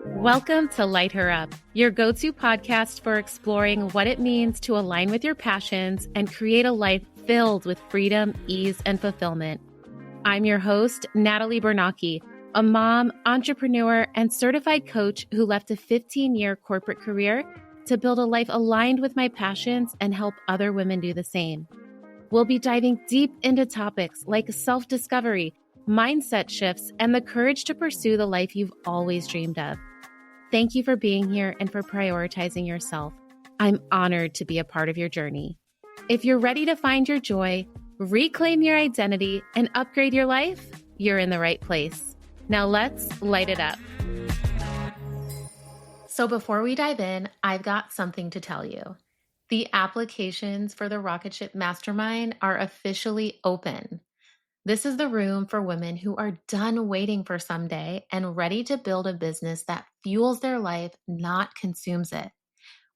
Welcome to Light Her Up, your go-to podcast for exploring what it means to align with your passions and create a life filled with freedom, ease, and fulfillment. I'm your host, Natalie Bernacchi, a mom, entrepreneur, and certified coach who left a 15-year corporate career to build a life aligned with my passions and help other women do the same. We'll be diving deep into topics like self-discovery, mindset shifts, and the courage to pursue the life you've always dreamed of. Thank you for being here and for prioritizing yourself. I'm honored to be a part of your journey. If you're ready to find your joy, reclaim your identity, and upgrade your life, you're in the right place. Now let's light it up. So before we dive in, I've got something to tell you. The applications for the Rocket Ship Mastermind are officially open. This is the room for women who are done waiting for someday and ready to build a business that fuels their life, not consumes it.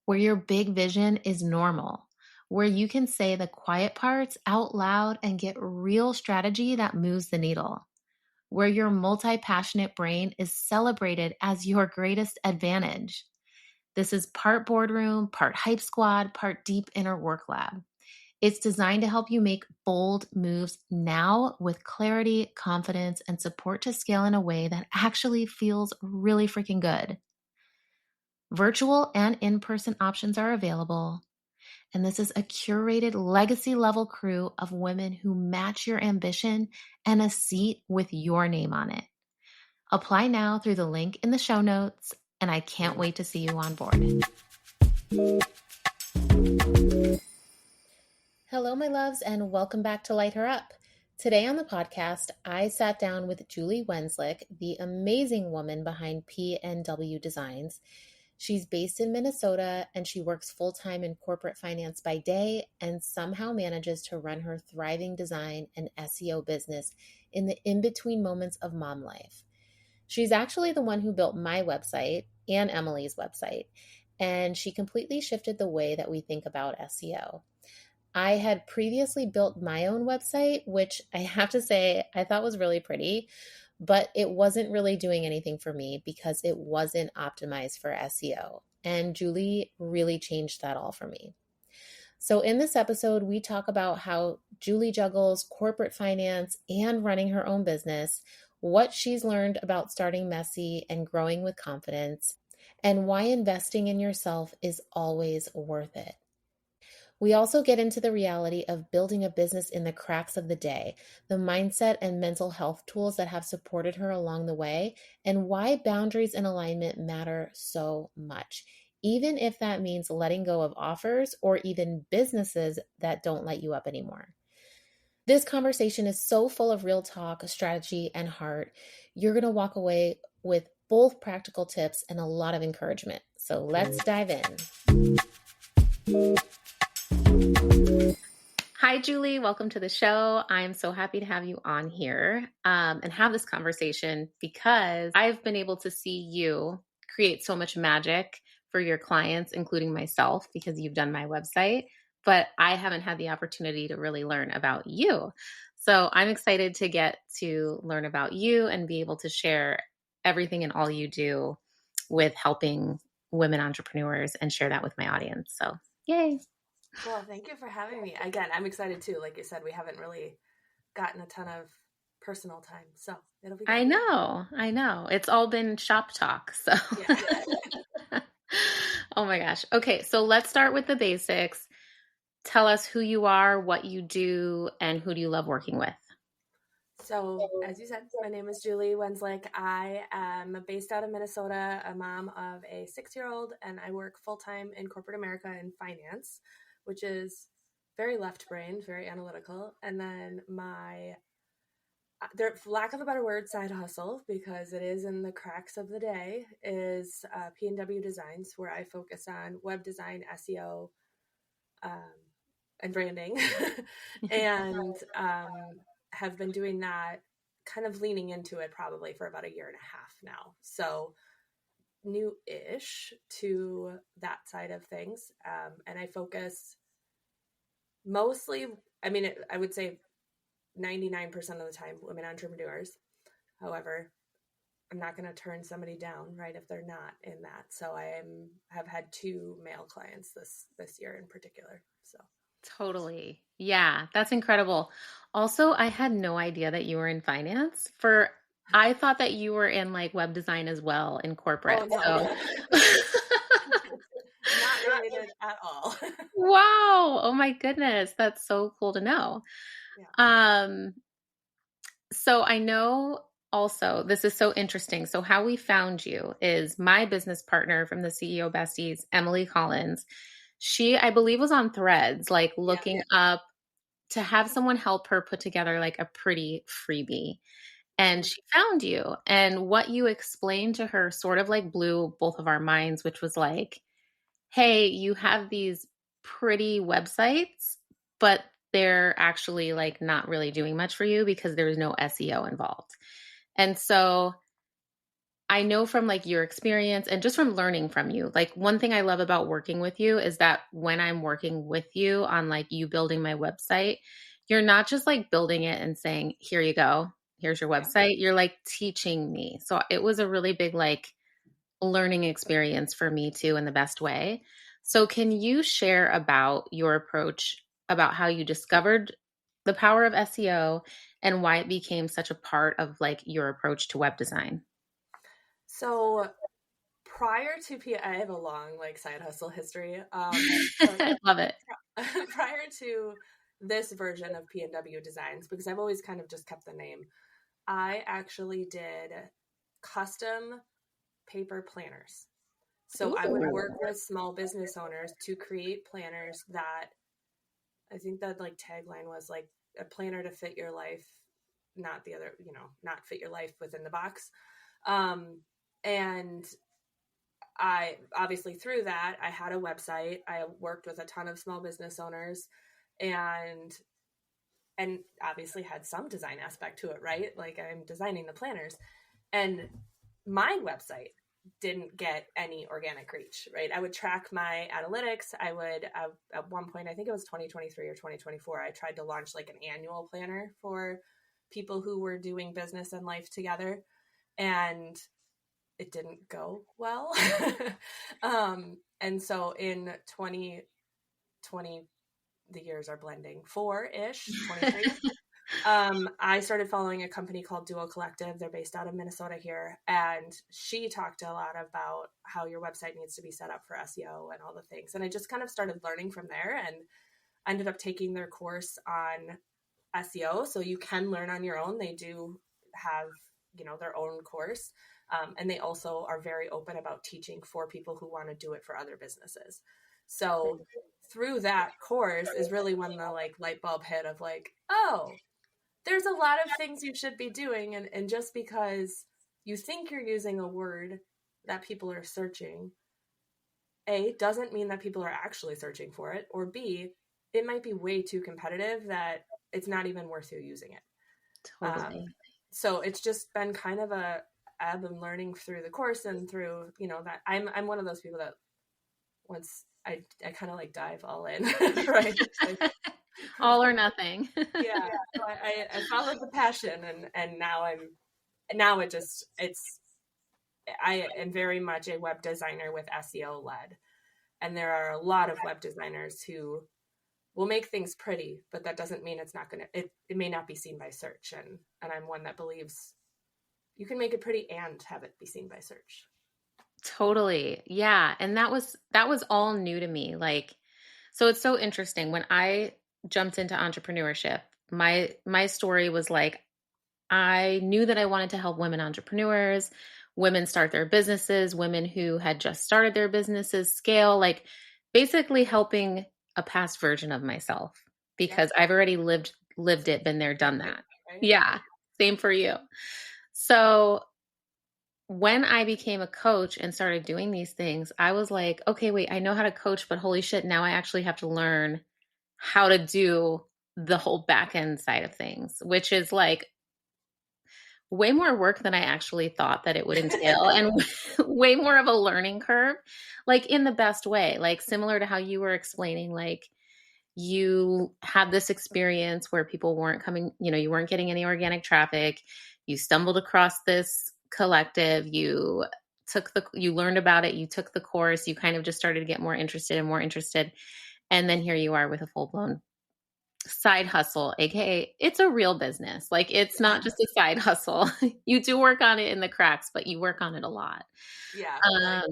Where your big vision is normal. Where you can say the quiet parts out loud and get real strategy that moves the needle. Where your multi-passionate brain is celebrated as your greatest advantage. This is part boardroom, part hype squad, part deep inner work lab. It's designed to help you make bold moves now with clarity, confidence, and support to scale in a way that actually feels really freaking good. Virtual and in-person options are available. And this is a curated legacy-level crew of women who match your ambition and a seat with your name on it. Apply now through the link in the show notes, and I can't wait to see you on board. Hello, my loves, and welcome back to Light Her Up. Today on the podcast, I sat down with Julie Wenzlick, the amazing woman behind P&W Designs. She's based in Minnesota, and she works full-time in corporate finance by day and somehow manages to run her thriving design and SEO business in the in-between moments of mom life. She's actually the one who built my website and Emily's website, and she completely shifted the way that we think about SEO. I had previously built my own website, which I have to say I thought was really pretty, but it wasn't really doing anything for me because it wasn't optimized for SEO. And Julie really changed that all for me. So in this episode, we talk about how Julie juggles corporate finance and running her own business, what she's learned about starting messy and growing with confidence, and why investing in yourself is always worth it. We also get into the reality of building a business in the cracks of the day, the mindset and mental health tools that have supported her along the way, and why boundaries and alignment matter so much, even if that means letting go of offers or even businesses that don't light you up anymore. This conversation is so full of real talk, strategy, and heart. You're going to walk away with both practical tips and a lot of encouragement. So let's dive in. Hi, Julie. Welcome to the show. I'm so happy to have you on here and have this conversation because I've been able to see you create so much magic for your clients, including myself, because you've done my website, but I haven't had the opportunity to really learn about you. So I'm excited to get to learn about you and be able to share everything and all you do with helping women entrepreneurs and share that with my audience. So yay. Well, thank you for having me. Again, I'm excited too. Like you said, we haven't really gotten a ton of personal time, so it'll be good. I know. It's all been shop talk, so. Yeah. Oh my gosh. Okay, so let's start with the basics. Tell us who you are, what you do, and who do you love working with? So, as you said, my name is Julie Wenzlick. I am based out of Minnesota, a mom of a 6-year-old, and I work full-time in corporate America in finance, which is very left-brained, very analytical. And then my, for lack of a better word, side hustle, because it is in the cracks of the day, is P&W Designs, where I focus on web design, SEO, and branding, and have been doing that, kind of leaning into it probably for about 1.5 years now. So new-ish to that side of things. And I focus mostly, I would say 99% of the time women entrepreneurs. However, I'm not going to turn somebody down, right, if they're not in that. So have had 2 male clients this year in particular. So Totally. Yeah, that's incredible. Also, I had no idea that you were in finance. I thought that you were in like web design as well in oh corporate. no, So not related at all. wow. Oh my goodness. That's so cool to know. Yeah. Um, so I know also this is so interesting. So how we found you is my business partner from the CEO Besties, Emily Collins. She, I believe, was on Threads, like Yeah. looking up to have someone help her put together like a pretty freebie. And Mhm. she found you. And what you explained to her sort of like blew both of our minds, which was like, hey, you have these pretty websites, but they're actually like not really doing much for you because there's no SEO involved. And so I know from like your experience and just from learning from you, like one thing I love about working with you is that when I'm working with you on like you building my website, you're not just like building it and saying, here you go, here's your Yeah. website. You're like teaching me. So it was a really big like learning experience for me too in the best way. So can you share about your approach about how you discovered the power of SEO and why it became such a part of like your approach to web design? So prior to I have a long like side hustle history. But I love it. prior to this version of P&W Designs, because I've always kind of just kept the name, I actually did custom paper planners. So I would Ooh. work with small business owners to create planners that I think that like tagline was like a planner to fit your life, not the other, not fit your life within the box. And I obviously through that, I had a website. I worked with a ton of small business owners and obviously had some design aspect to it, right? Like I'm designing the planners. And my website didn't get any organic reach, right? I would track my analytics. At one point, I think it was 2023 or 2024, I tried to launch like an annual planner for people who were doing business and life together. And it didn't go well. And so in 2020, the years are blending, 4-ish, 23. I started following a company called Duo Collective. They're based out of Minnesota here. And she talked a lot about how your website needs to be set up for SEO and all the things. And I just kind of started learning from there and ended up taking their course on SEO. So you can learn on your own. They do have, their own course. And they also are very open about teaching for people who want to do it for other businesses. So through that course is really when the like light bulb hit of like, oh, there's a lot of things you should be doing. And just because you think you're using a word that people are searching, A, doesn't mean that people are actually searching for it, or B, it might be way too competitive that it's not even worth you using it. Totally. So it's just been kind of I've been learning through the course and through, that I'm one of those people that once I kind of like dive all in, right? Like, All or nothing. yeah. So I followed the passion and now I am very much a web designer with SEO led. And there are a lot of web designers who will make things pretty, but that doesn't mean it's not it may not be seen by search. And I'm one that believes you can make it pretty and have it be seen by search. Totally. Yeah. And that was all new to me. Like, so it's so interesting. When I jumped into entrepreneurship, my story was like I knew that I wanted to help women entrepreneurs, women start their businesses, women who had just started their businesses scale, like basically helping a past version of myself Yep. because I've already lived it, been there, done that. Right? Yeah. Same for you. So when I became a coach and started doing these things, I was like, okay, wait, I know how to coach, but holy shit, now I actually have to learn how to do the whole back end side of things, which is like way more work than I actually thought that it would entail and way more of a learning curve, like in the best way, like similar to how you were explaining, like you had this experience where people weren't coming, you weren't getting any organic traffic. You stumbled across this collective. You learned about it. You took the course. You kind of just started to get more interested and more interested. And then here you are with a full blown side hustle, aka it's a real business. Like it's not just a side hustle. You do work on it in the cracks, but you work on it a lot. Yeah, like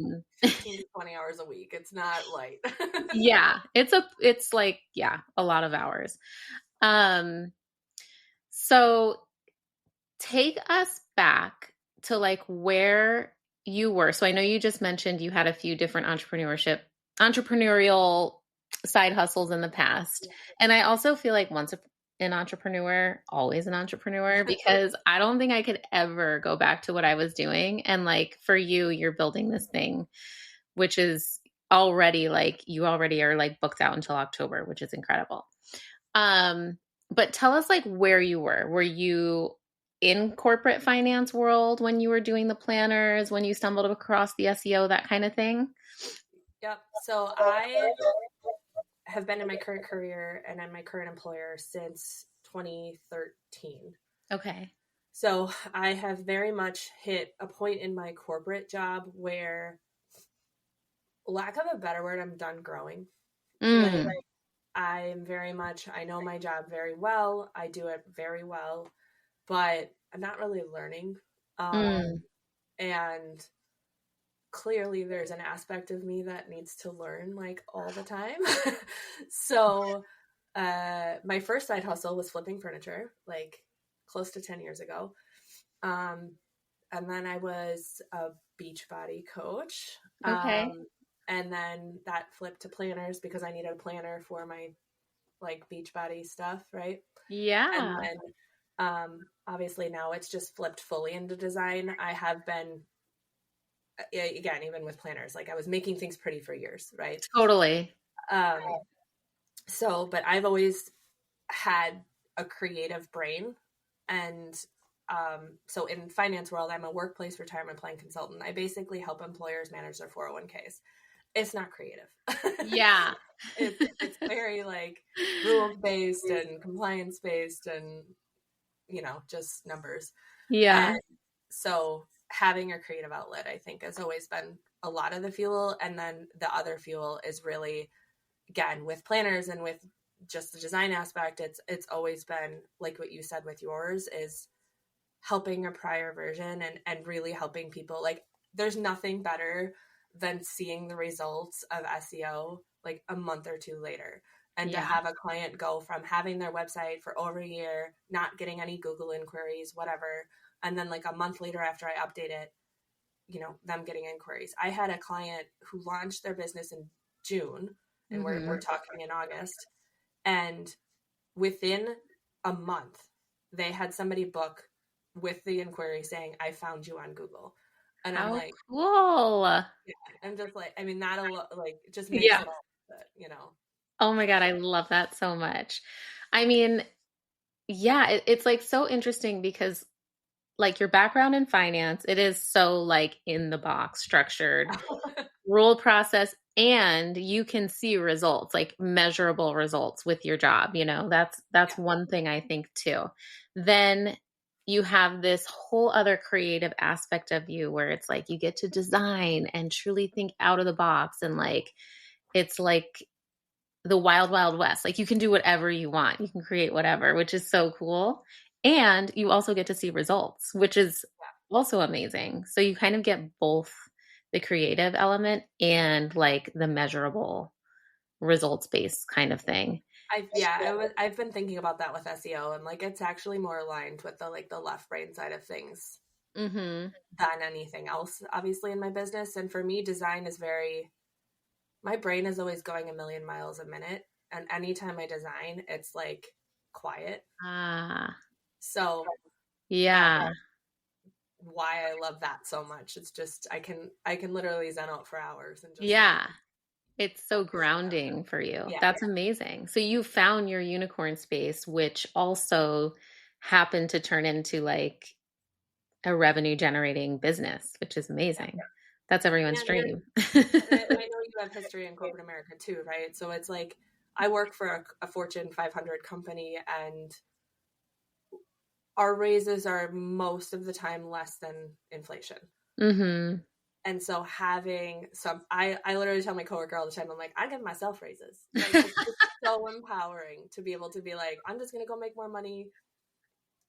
15 to 20 hours a week. It's not light. Yeah, it's like, yeah, a lot of hours. Um, so take us back to like where you were. So I know you just mentioned you had a few different entrepreneurial side hustles in the past. And I also feel like once an entrepreneur, always an entrepreneur, because I don't think I could ever go back to what I was doing. And like for you, you're building this thing, which is already like you already are like booked out until October, which is incredible. But tell us like where you were. Were you in corporate finance world when you were doing the planners, when you stumbled across the SEO, that kind of thing? Yep. So I have been in my current career and in my current employer since 2013. Okay. So I have very much hit a point in my corporate job where, lack of a better word, I'm done growing. Like I'm very much, I know my job very well. I do it very well, but I'm not really learning. And clearly there's an aspect of me that needs to learn like all the time. So my first side hustle was flipping furniture, like close to 10 years ago. And then I was a Beachbody coach. Okay. And then that flipped to planners because I needed a planner for my like Beachbody stuff, right? And Yeah. then obviously now it's just flipped fully into design. I have been, again, even with planners, like I was making things pretty for years, right? Totally. So, but I've always had a creative brain. And so in finance world, I'm a workplace retirement plan consultant. I basically help employers manage their 401ks. It's not creative. Yeah. It's very like rules based and compliance based and, just numbers. Yeah. And so having a creative outlet, I think, has always been a lot of the fuel. And then the other fuel is really, again, with planners and with just the design aspect, it's always been like what you said with yours, is helping a prior version and really helping people. Like there's nothing better than seeing the results of SEO like a month or two later, and to Yeah. have a client go from having their website for over a year, not getting any Google inquiries, whatever, and then like a month later after I update it, them getting inquiries. I had a client who launched their business in June, and we're talking in August, and within a month they had somebody book with the inquiry saying, I found you on Google. And I'm How like, cool. yeah. I'm just like, I mean, that'll like just makes Yeah. it all. Oh my God, I love that so much. I mean, yeah, it's like so interesting because like your background in finance, it is so like in the box structured rule process, and you can see results, like measurable results with your job. That's Yeah. one thing I think too. Then you have this whole other creative aspect of you where it's like you get to design and truly think out of the box, and like it's like the wild, wild west. Like you can do whatever you want. You can create whatever, which is so cool. And you also get to see results, which is also amazing. So you kind of get both the creative element and like the measurable results based kind of thing. I've been thinking about that with SEO, and like it's actually more aligned with the left brain side of things Mm-hmm. than anything else, obviously, in my business. And for me, design is my brain is always going a million miles a minute. And anytime I design, it's like quiet. Ah, So that's yeah. why I love that so much. It's just I can literally zen out for hours and just like Yeah. It's so focus. grounding for you. Yeah. That's amazing. So you found your unicorn space, which also happened to turn into like a revenue generating business, which is amazing. That's everyone's And dream. I know you have history in corporate America too, right? So it's like I work for a Fortune 500 company, and our raises are most of the time less than inflation. Mm-hmm. And so having I literally tell my coworker all the time, I'm like, I give myself raises. Like, it's just so empowering to be able to be like, I'm just going to go make more money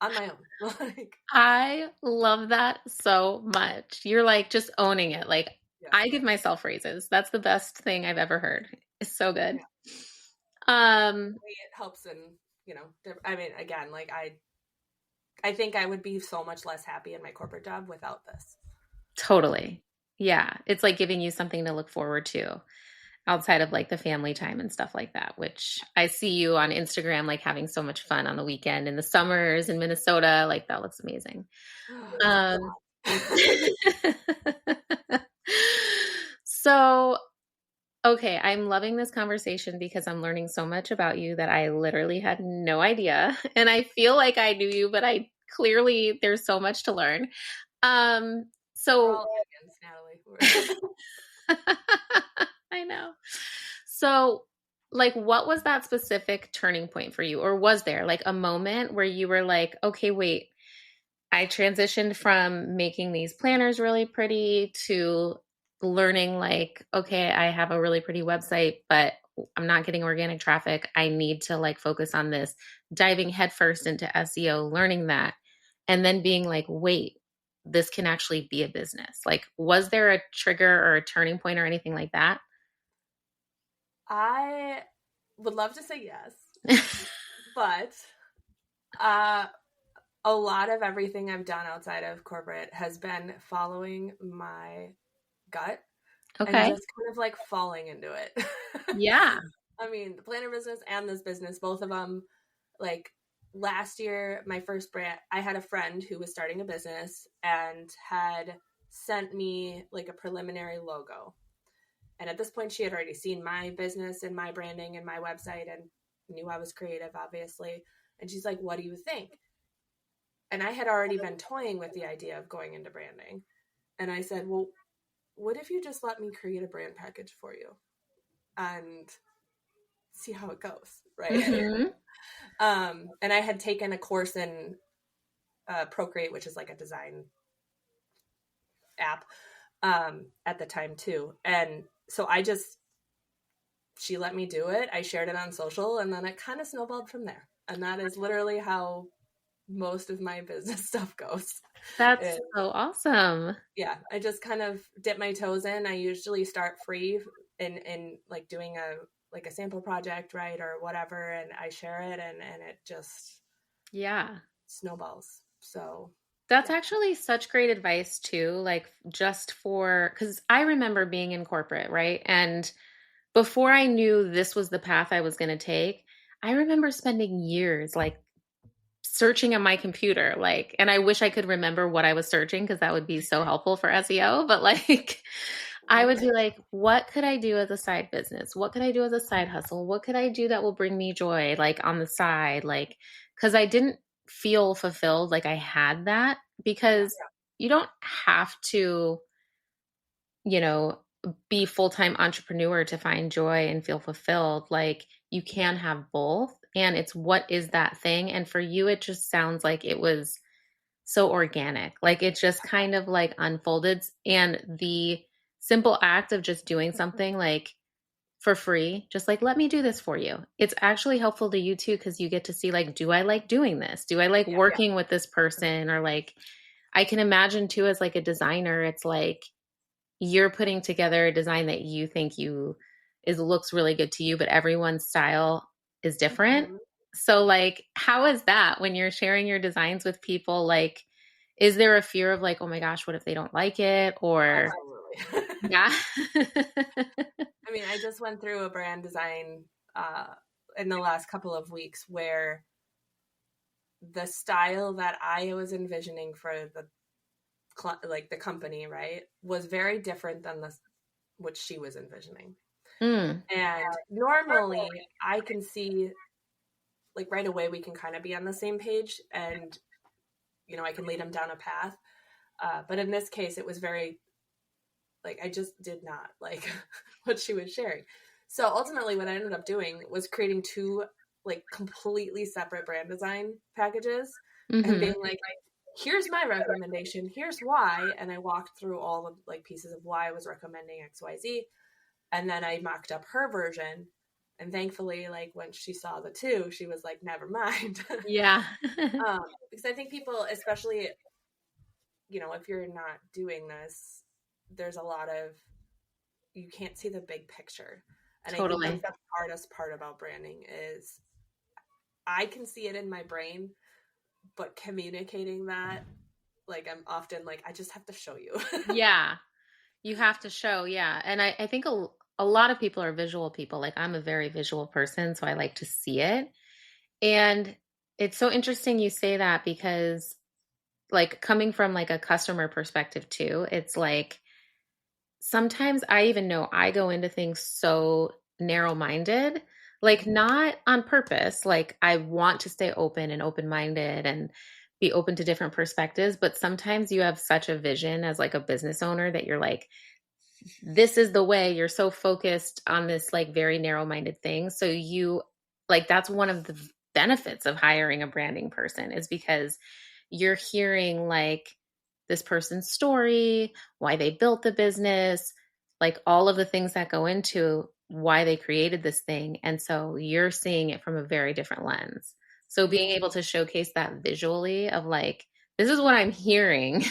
on my own. Like, I love that so much. You're like just owning it. Like, yeah, I give myself raises. That's the best thing I've ever heard. It's so good. yeah. Um, It helps in, I mean, again, like I think I would be so much less happy in my corporate job without this. totally. Yeah. It's like giving you something to look forward to outside of like the family time and stuff like that, which I see you on Instagram, like having so much fun on the weekend in the summers in Minnesota. Like that looks amazing. Um, so, okay, I'm loving this conversation because I'm learning so much about you that I literally had no idea. And I feel like I knew you, but I clearly there's so much to learn. Um, We're so all aliens, Natalie. I know. So, like, what was that specific turning point for you? Or was there like a moment where you were like, okay, wait, I transitioned from making these planners really pretty to learning, like, okay, I have a really pretty website, but I'm not getting organic traffic. I need to like focus on this, diving headfirst into SEO, learning that, and then being like, wait, this can actually be a business. Like, was there a trigger or a turning point or anything like that? I would love to say yes, but uh, a lot of everything I've done outside of corporate has been following my gut and Okay. just kind of like falling into it. Yeah. I mean, the planner business and this business, both of them, like last year, my first brand, I had a friend who was starting a business and had sent me like a preliminary logo. And at this point, she had already seen my business and my branding and my website and knew I was creative, obviously. And she's like, what do you think? And I had already been toying with the idea of going into branding. And I said, well, what if you just let me create a brand package for you and see how it goes? Right. Mm-hmm. And I had taken a course in Procreate, which is like a design app at the time too. And so she let me do it. I shared it on social, and then it kind of snowballed from there. And that is literally how most of my business stuff goes. That's It, so awesome. yeah, I just kind of dip my toes in. I usually start free in like doing a sample project, right, or whatever, and I share it, and it just Yeah. snowballs. So That's yeah. actually such great advice too, like just for because I remember being in corporate, right? And before I knew this was the path I was going to take, I remember spending years like searching on my computer, like, and I wish I could remember what I was searching because that would be so helpful for SEO. But like, I would be like, what could I do as a side business? What could I do as a side hustle? What could I do that will bring me joy, like on the side? Like, because I didn't feel fulfilled, like I had that, Yeah. because you don't have to, you know, be full-time entrepreneur to find joy and feel fulfilled. Like, you can have both. And it's what is that thing? And for you, it just sounds like it was so organic. Like it just kind of like unfolded. And the simple act of just doing something like for free, just like, let me do this for you. It's actually helpful to you too, because you get to see, like, do I like doing this? Do I like Yeah. working with this person? Or like, I can imagine too, as like a designer, it's like you're putting together a design that you think looks really good to you, but everyone's style is different. Mm-hmm. So like, how is that when you're sharing your designs with people? Like, is there a fear of like, oh my gosh, what if they don't like it? Or Absolutely. yeah. I mean, I just went through a brand design in the last couple of weeks where the style that I was envisioning for the company, right, was very different than what she was envisioning. Mm, And normally I can see like right away we can kind of be on the same page, and I can lead them down a path. But in this case, it was very like I just did not like what she was sharing. So ultimately what I ended up doing was creating two like completely separate brand design packages and Mm-hmm. being like, here's my recommendation, here's why. And I walked through all the like pieces of why I was recommending XYZ. And then I mocked up her version. And thankfully, like when she saw the two, she was like, never mind. Yeah. Because I think people, especially, if you're not doing this, there's a lot of, you can't see the big picture. And I think that's Totally. the hardest part about branding is I can see it in my brain, but communicating that, like I'm often like, I just have to show you. Yeah. You have to show, yeah. And I think a lot of people are visual people. Like I'm a very visual person, so I like to see it. And it's so interesting you say that because like coming from like a customer perspective too, it's like sometimes I even know I go into things so narrow-minded, like not on purpose. Like I want to stay open and open-minded and be open to different perspectives, but sometimes you have such a vision as like a business owner that you're like, this is the way. You're so focused on this like very narrow-minded thing. So you like that's one of the benefits of hiring a branding person is because you're hearing like this person's story, why they built the business, like all of the things that go into why they created this thing. And so you're seeing it from a very different lens. So being able to showcase that visually of like, this is what I'm hearing.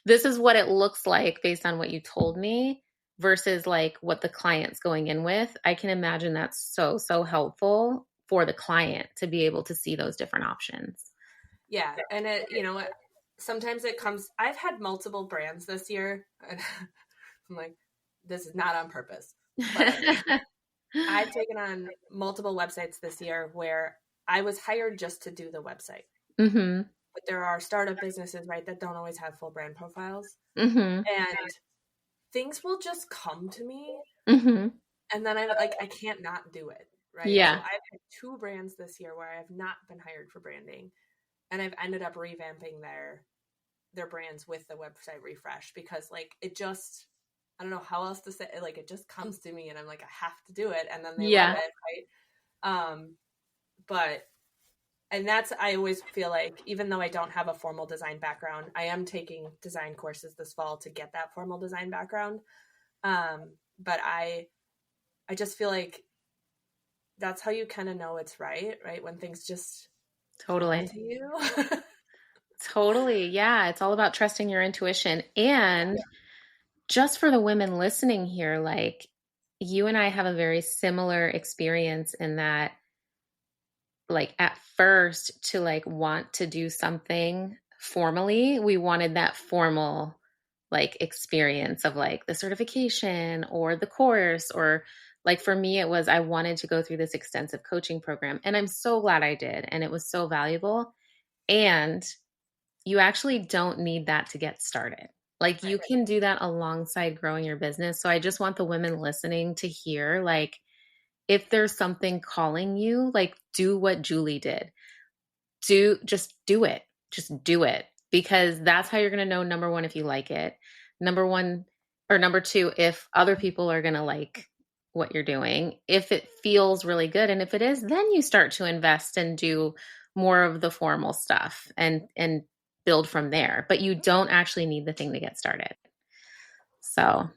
This is what it looks like based on what you told me versus like what the client's going in with. I can imagine that's so, so helpful for the client to be able to see those different options. Yeah. And sometimes it comes, I've had multiple brands this year. And I'm like, this is not on purpose. But I've taken on multiple websites this year where I was hired just to do the website. Mm-hmm. But there are startup businesses, right, that don't always have full brand profiles. Mm-hmm. And things will just come to me. Mm-hmm. And then I can't not do it. Right. So Yeah. I've had two brands this year where I have not been hired for branding. And I've ended up revamping their brands with the website refresh because like it just I don't know how else to say it, like it just comes to me and I'm like I have to do it and then they love Yeah. it, right? But and that's I always feel like even though I don't have a formal design background, I am taking design courses this fall to get that formal design background. But I just feel like that's how you kind of know it's right when things just come Totally. to you. Totally. Yeah. It's all about trusting your intuition. And just for the women listening here, like you and I have a very similar experience in that like at first to like want to do something formally, we wanted that formal like experience of like the certification or the course or like for me it was I wanted to go through this extensive coaching program and I'm so glad I did and it was so valuable and you actually don't need that to get started. Like you Right. can do that alongside growing your business. So I just want the women listening to hear like if there's something calling you, like do what Julie did. Just do it. Just do it because that's how you're going to know number 1 if you like it. Number 1 or number 2 if other people are going to like what you're doing. If it feels really good and if it is, then you start to invest and do more of the formal stuff and build from there. But you don't actually need the thing to get started. So,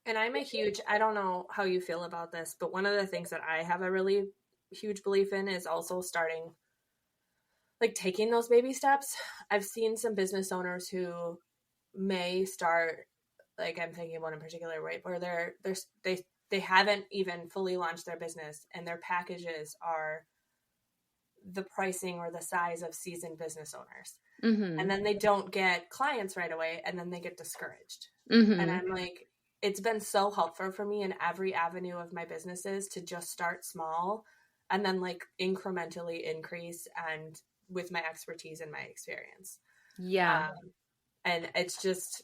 And I don't know how you feel about this, but one of the things that I have a really huge belief in is also starting, like taking those baby steps. I've seen some business owners who may start, like I'm thinking of one in particular, right, where they haven't even fully launched their business and their packages are the pricing or the size of seasoned business owners. And mhm. then they don't get clients right away and then they get discouraged. And Mhm. I'm like, it's been so helpful for me in every avenue of my businesses to just start small and then like incrementally increase and with my expertise and my experience. Yeah, And it's just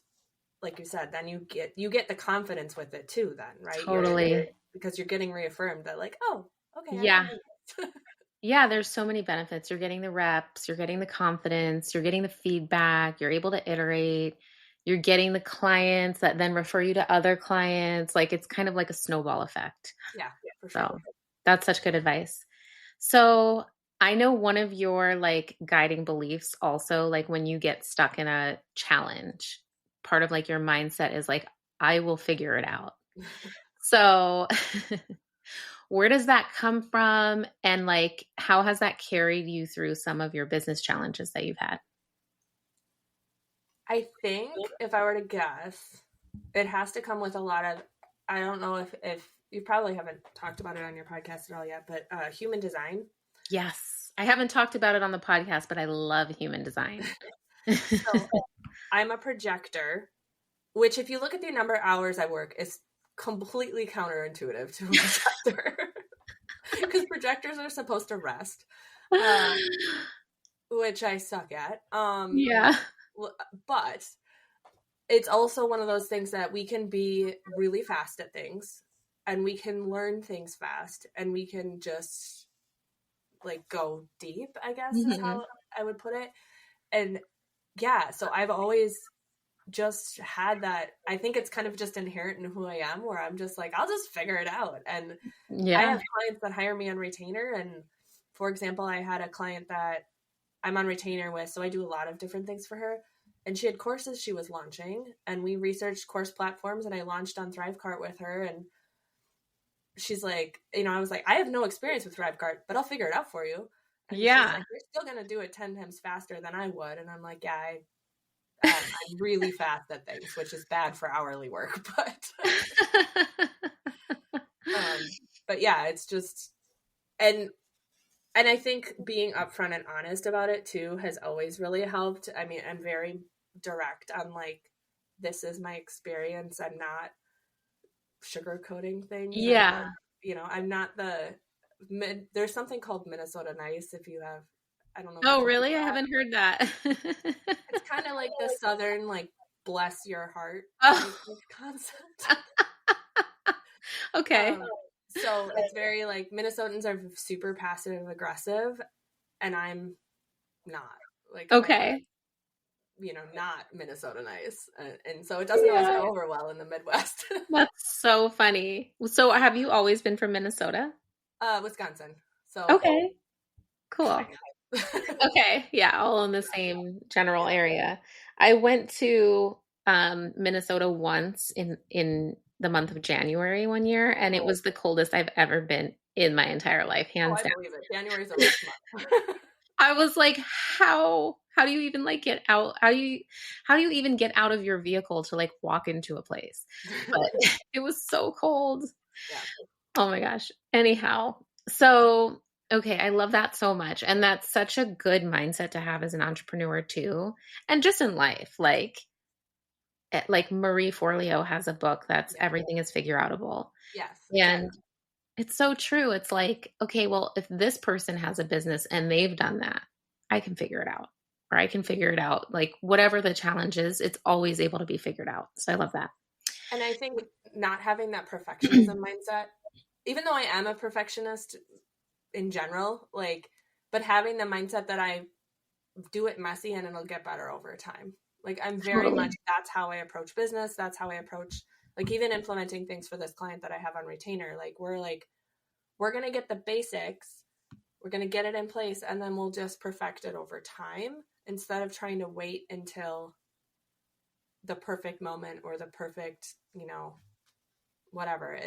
like you said, then you get the confidence with it too, then, right? You're totally. because you're getting reaffirmed that like, oh, okay, I can Yeah. do this. Yeah, there's so many benefits. You're getting the reps, you're getting the confidence, you're getting the feedback, you're able to iterate, you're getting the clients that then refer you to other clients. Like it's kind of like a snowball effect. Yeah, for sure. So that's such good advice. So I know one of your like guiding beliefs also, like when you get stuck in a challenge, part of like your mindset is like, I will figure it out. So where does that come from? And like, how has that carried you through some of your business challenges that you've had? I think if I were to guess, it has to come with a lot of, I don't know if you probably haven't talked about it on your podcast at all yet, but human design. Yes. I haven't talked about it on the podcast, but I love human design. So I'm a projector, which if you look at the number of hours I work, is completely counterintuitive to a projector because projectors are supposed to rest, which I suck at. Yeah. But it's also one of those things that we can be really fast at things and we can learn things fast and we can just like go deep, I guess is how I would put it. And yeah, so I've always just had that. I think it's kind of just inherent in who I am, where I'm just like, I'll just figure it out. And I have clients that hire me on retainer. And for example, I had a client that I'm on retainer with, so I do a lot of different things for her. And she had courses she was launching, and we researched course platforms, and I launched on Thrivecart with her. And she's like, I was like, I have no experience with Thrivecart, but I'll figure it out for you. And she's like, you're still going to do it 10 times faster than I would. And I'm like, yeah, I'm really fast at things, which is bad for hourly work. But yeah, it's just, and I think being upfront and honest about it too has always really helped. I mean, I'm very direct on like, this is my experience. I'm not sugarcoating things. Yeah. I'm not there's something called Minnesota Nice. If you have, I don't know. Oh, really? I haven't heard that. It's kind of like the Southern, like, bless your heart concept. Okay. So it's very like Minnesotans are super passive aggressive, and I'm not. Like, okay. Not Minnesota nice, and so it doesn't always go over well in the Midwest. That's so funny. So have you always been from Minnesota? Wisconsin. So okay, cool. Okay, yeah, all in the same general area. I went to Minnesota once in the month of January one year, and it was the coldest I've ever been in my entire life, hands down. I believe it. January's a rough month. I was like, how do you even like get out? How do you even get out of your vehicle to like walk into a place? But it was so cold. Yeah. Oh my gosh. Anyhow, so okay, I love that so much. And that's such a good mindset to have as an entrepreneur too. And just in life, like Marie Forleo has a book that's Everything is Figure Outable. Yes. And it's so true. It's like, okay, well, if this person has a business and they've done that, I can figure it out. Or I can figure it out. Like whatever the challenge is, it's always able to be figured out. So I love that. And I think not having that perfectionism mindset, even though I am a perfectionist in general, like, but having the mindset that I do it messy and it'll get better over time. Like I'm very much, that's how I approach business. That's how I approach, like, even implementing things for this client that I have on retainer. Like, we're going to get the basics. We're going to get it in place, and then we'll just perfect it over time instead of trying to wait until the perfect moment or the perfect, whatever.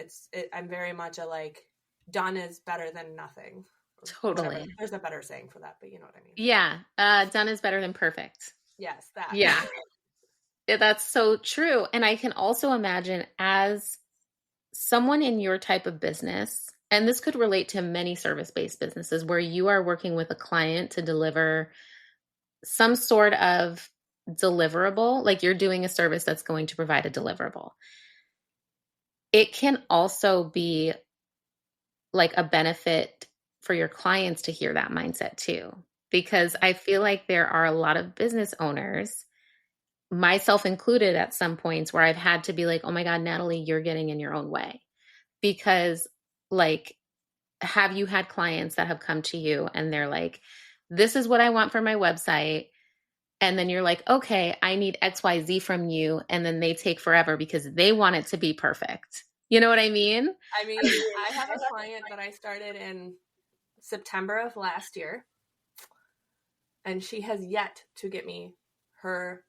I'm very much a like, done is better than nothing. Totally. Whatever. There's a better saying for that, but you know what I mean? Yeah. Done is better than perfect. Yes, that. Yeah. That's so true. And I can also imagine as someone in your type of business, and this could relate to many service-based businesses where you are working with a client to deliver some sort of deliverable, like you're doing a service that's going to provide a deliverable. It can also be like a benefit for your clients to hear that mindset too, because I feel like there are a lot of business owners, myself included at some points, where I've had to be like, oh my God, Natalie, you're getting in your own way. Because like, have you had clients that have come to you and they're like, this is what I want for my website. And then you're like, okay, I need XYZ from you. And then they take forever because they want it to be perfect. You know what I mean? I mean, I have a client that I started in September of last year, and she has yet to get me her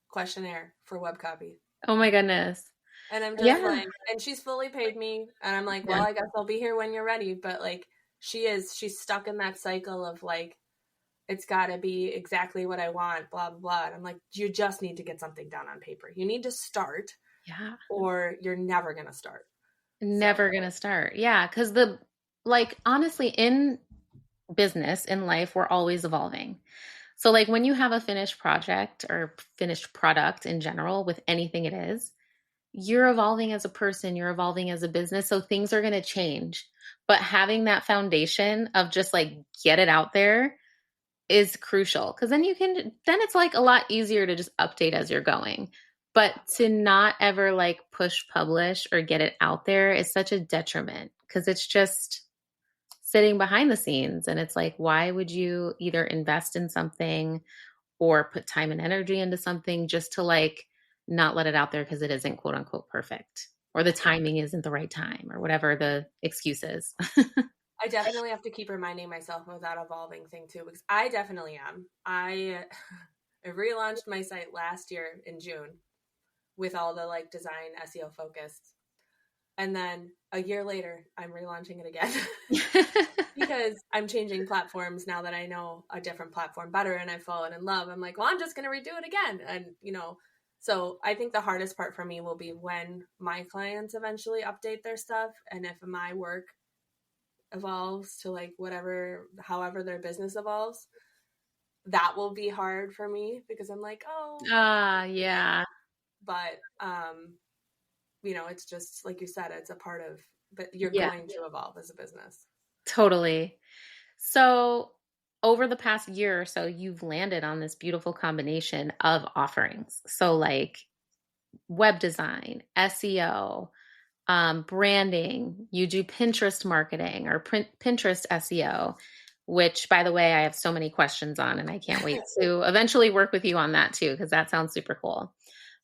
questionnaire for web copy. Oh my goodness. And I'm just Yeah. like, and she's fully paid me. And I'm like, well, Yeah. I guess I'll be here when you're ready. But like, she's stuck in that cycle of like, it's got to be exactly what I want, blah, blah, blah. And I'm like, you just need to get something down on paper. You need to start, Yeah. or you're never going to start. Never gonna start. Yeah. Cause honestly, in business, in life, we're always evolving. So like when you have a finished project or finished product in general with anything it is, you're evolving as a person, you're evolving as a business. So things are going to change. But having that foundation of just like get it out there is crucial because then it's like a lot easier to just update as you're going. But to not ever like push publish or get it out there is such a detriment because it's just sitting behind the scenes. And it's like, why would you either invest in something or put time and energy into something just to like not let it out there because it isn't quote unquote perfect or the timing isn't the right time or whatever the excuse is. I definitely have to keep reminding myself of that evolving thing too, because I definitely am. I relaunched my site last year in June with all the like design SEO focused. And then a year later, I'm relaunching it again because I'm changing platforms now that I know a different platform better and I've fallen in love. I'm like, well, I'm just going to redo it again. And, so I think the hardest part for me will be when my clients eventually update their stuff. And if my work evolves to like however their business evolves, that will be hard for me because I'm like, oh, Yeah. but, it's just like you said, it's a part of, but you're Yeah, going to evolve as a business. totally. So over the past year or so, you've landed on this beautiful combination of offerings. So like web design, SEO, branding, you do Pinterest marketing or Pinterest SEO, which by the way, I have so many questions on and I can't wait to eventually work with you on that too, because that sounds super cool.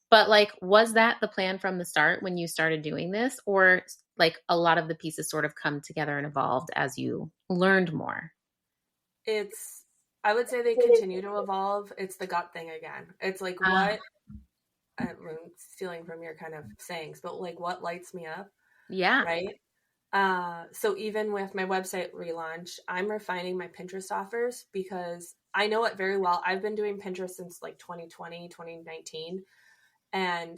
But like, was that the plan from the start when you started doing this, or like a lot of the pieces sort of come together and evolved as you learned more? I would say they continue to evolve. It's the gut thing again. It's like I'm stealing from your kind of sayings, but like what lights me up, Yeah. right? So even with my website relaunch, I'm refining my Pinterest offers because I know it very well. I've been doing Pinterest since like 2020, 2019. And,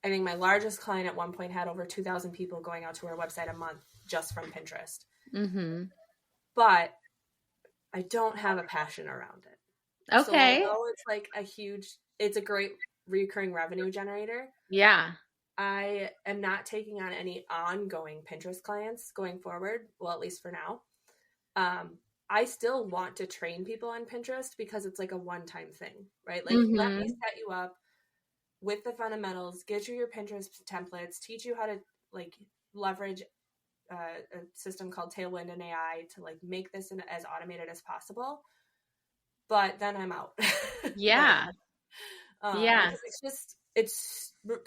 I think my largest client at one point had over 2,000 people going out to her website a month just from Pinterest. Mm-hmm. But I don't have a passion around it. So Okay. although it's like it's a great recurring revenue generator, Yeah. I am not taking on any ongoing Pinterest clients going forward. Well, at least for now. I still want to train people on Pinterest because it's like a one-time thing, right? Like, let me set you up with the fundamentals, get you your Pinterest templates, teach you how to like leverage a system called Tailwind and AI to like make this as automated as possible. But then I'm out. Yeah. Yeah. Because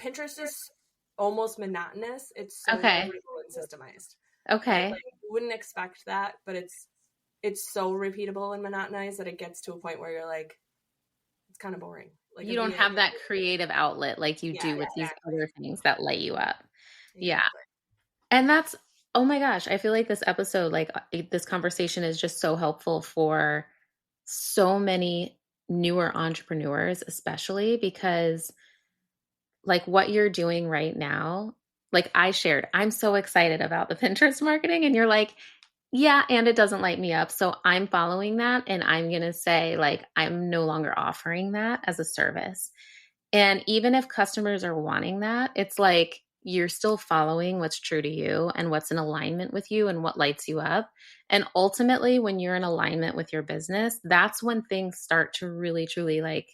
Pinterest is almost monotonous. It's so Okay. repeatable and systemized. Okay. Right? Like, you wouldn't expect that, but it's so repeatable and monotonized that it gets to a point where you're like, it's kind of boring. Like You don't have that creative outlet like you do with these other things that light you up. Exactly. Yeah. And that's, oh my gosh, I feel like this episode, like this conversation is just so helpful for so many newer entrepreneurs, especially because like what you're doing right now, like I shared, I'm so excited about the Pinterest marketing. And you're like, yeah, and it doesn't light me up. So I'm following that. And I'm going to say, like, I'm no longer offering that as a service. And even if customers are wanting that, it's like you're still following what's true to you and what's in alignment with you and what lights you up. And ultimately, when you're in alignment with your business, that's when things start to really, truly like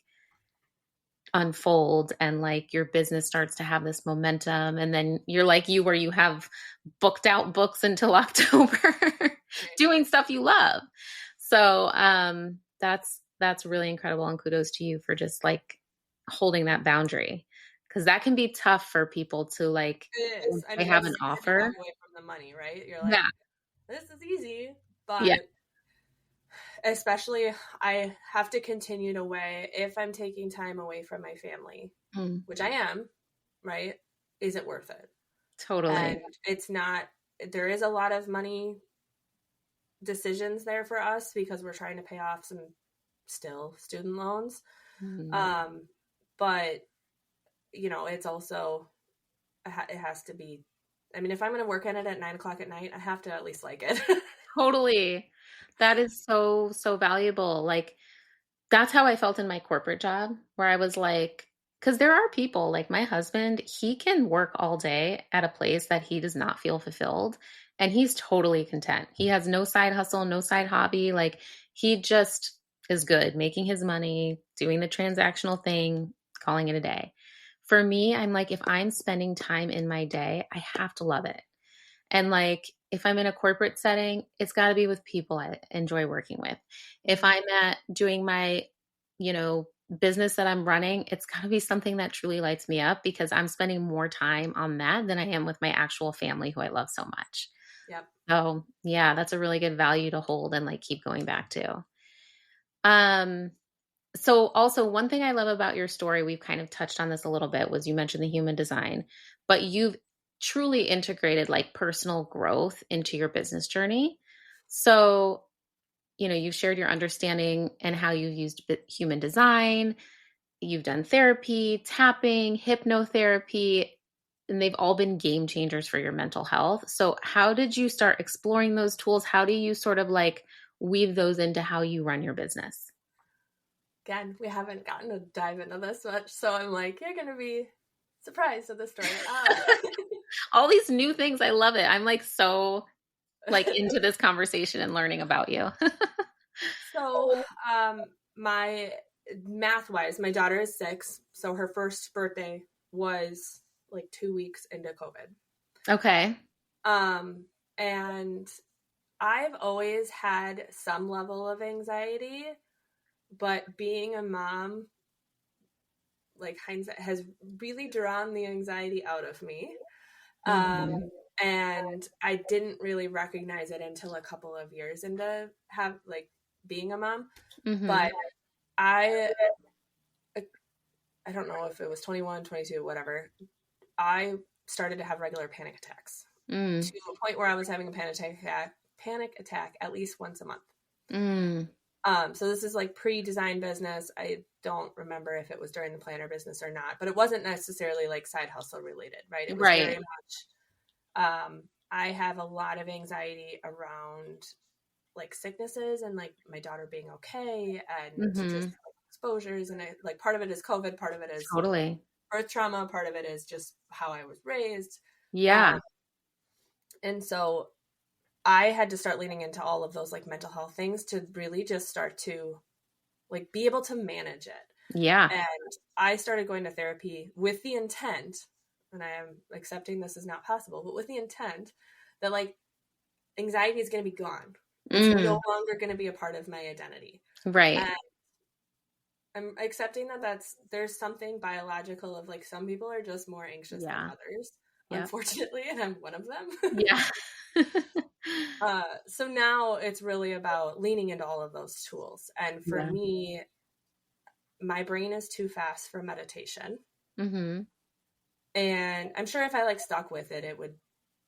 unfold and like your business starts to have this momentum. And then you're like you, where you have booked out books until October doing stuff you love. So that's that's really incredible. And kudos to you for just like holding that boundary. Cause that can be tough for people to like, It is. once I they mean, have it's an easy to offer. walk away from the money, right? You're Yeah. like, this is easy, Yeah. but especially I have to continue to weigh if I'm taking time away from my family, Mm, which I am, right? Is it worth it? totally. And it's not, there is a lot of money decisions there for us because we're trying to pay off some still student loans. Mm. Um, but you know, it's also, it has to be, I mean, if I'm going to work on it at 9 o'clock at night, I have to at least like it. Totally. That is so, so valuable. Like, that's how I felt in my corporate job, where I was like, because there are people like my husband, he can work all day at a place that he does not feel fulfilled, and he's totally content. He has no side hustle, no side hobby. Like, he just is good making his money, doing the transactional thing, calling it a day. For me, I'm like, if I'm spending time in my day, I have to love it. And like, if I'm in a corporate setting, it's got to be with people I enjoy working with. If I'm at doing my, you know, business that I'm running, it's got to be something that truly lights me up because I'm spending more time on that than I am with my actual family who I love so much. Yep. So, yeah, that's a really good value to hold and like keep going back to. Um so also one thing I love about your story, we've kind of touched on this a little bit, was you mentioned the human design, but you've truly integrated like personal growth into your business journey. So, you know, you've shared your understanding and how you've used human design, you've done therapy, tapping, hypnotherapy, and they've all been game changers for your mental health. So, how did you start exploring those tools? How do you sort of like weave those into how you run your business? Again, we haven't gotten to dive into this much, so I'm like, you're going to be surprised at the story. All these new things. I love it. I'm like so like into this conversation and learning about you. So, my math wise, my daughter is 6, so her first birthday was like 2 weeks into COVID. Okay. And I've always had some level of anxiety, but being a mom, like hindsight, has really drawn the anxiety out of me. Um, Mhm. and I didn't really recognize it until a couple of years into being a mom. Mhm. But I I don't know if it was 21, 22, whatever. I started to have regular panic attacks Mm. to a point where I was having a panic attack at least once a month. Mm. So this is like pre-design business. I don't remember if it was during the planner business or not, but it wasn't necessarily like side hustle related, right? It was very Right. much, I have a lot of anxiety around like sicknesses and like my daughter being okay and just Mhm. like, exposures. And like part of it is COVID, part of it is Totally. birth trauma, part of it is just how I was raised. Yeah. Um, and so I had to start leaning into all of those like mental health things to really just start to like be able to manage it. Yeah. And I started going to therapy with the intent, and I am accepting this is not possible, but with the intent that like anxiety is going to be gone. It's Mm. no longer going to be a part of my identity. Right. And I'm accepting that there's something biological of like some people are just more anxious than Yeah. others, Yeah. unfortunately, and I'm one of them. Yeah. So now it's really about leaning into all of those tools. And for Yeah. me, my brain is too fast for meditation. Mhm. And I'm sure if I like stuck with it, it would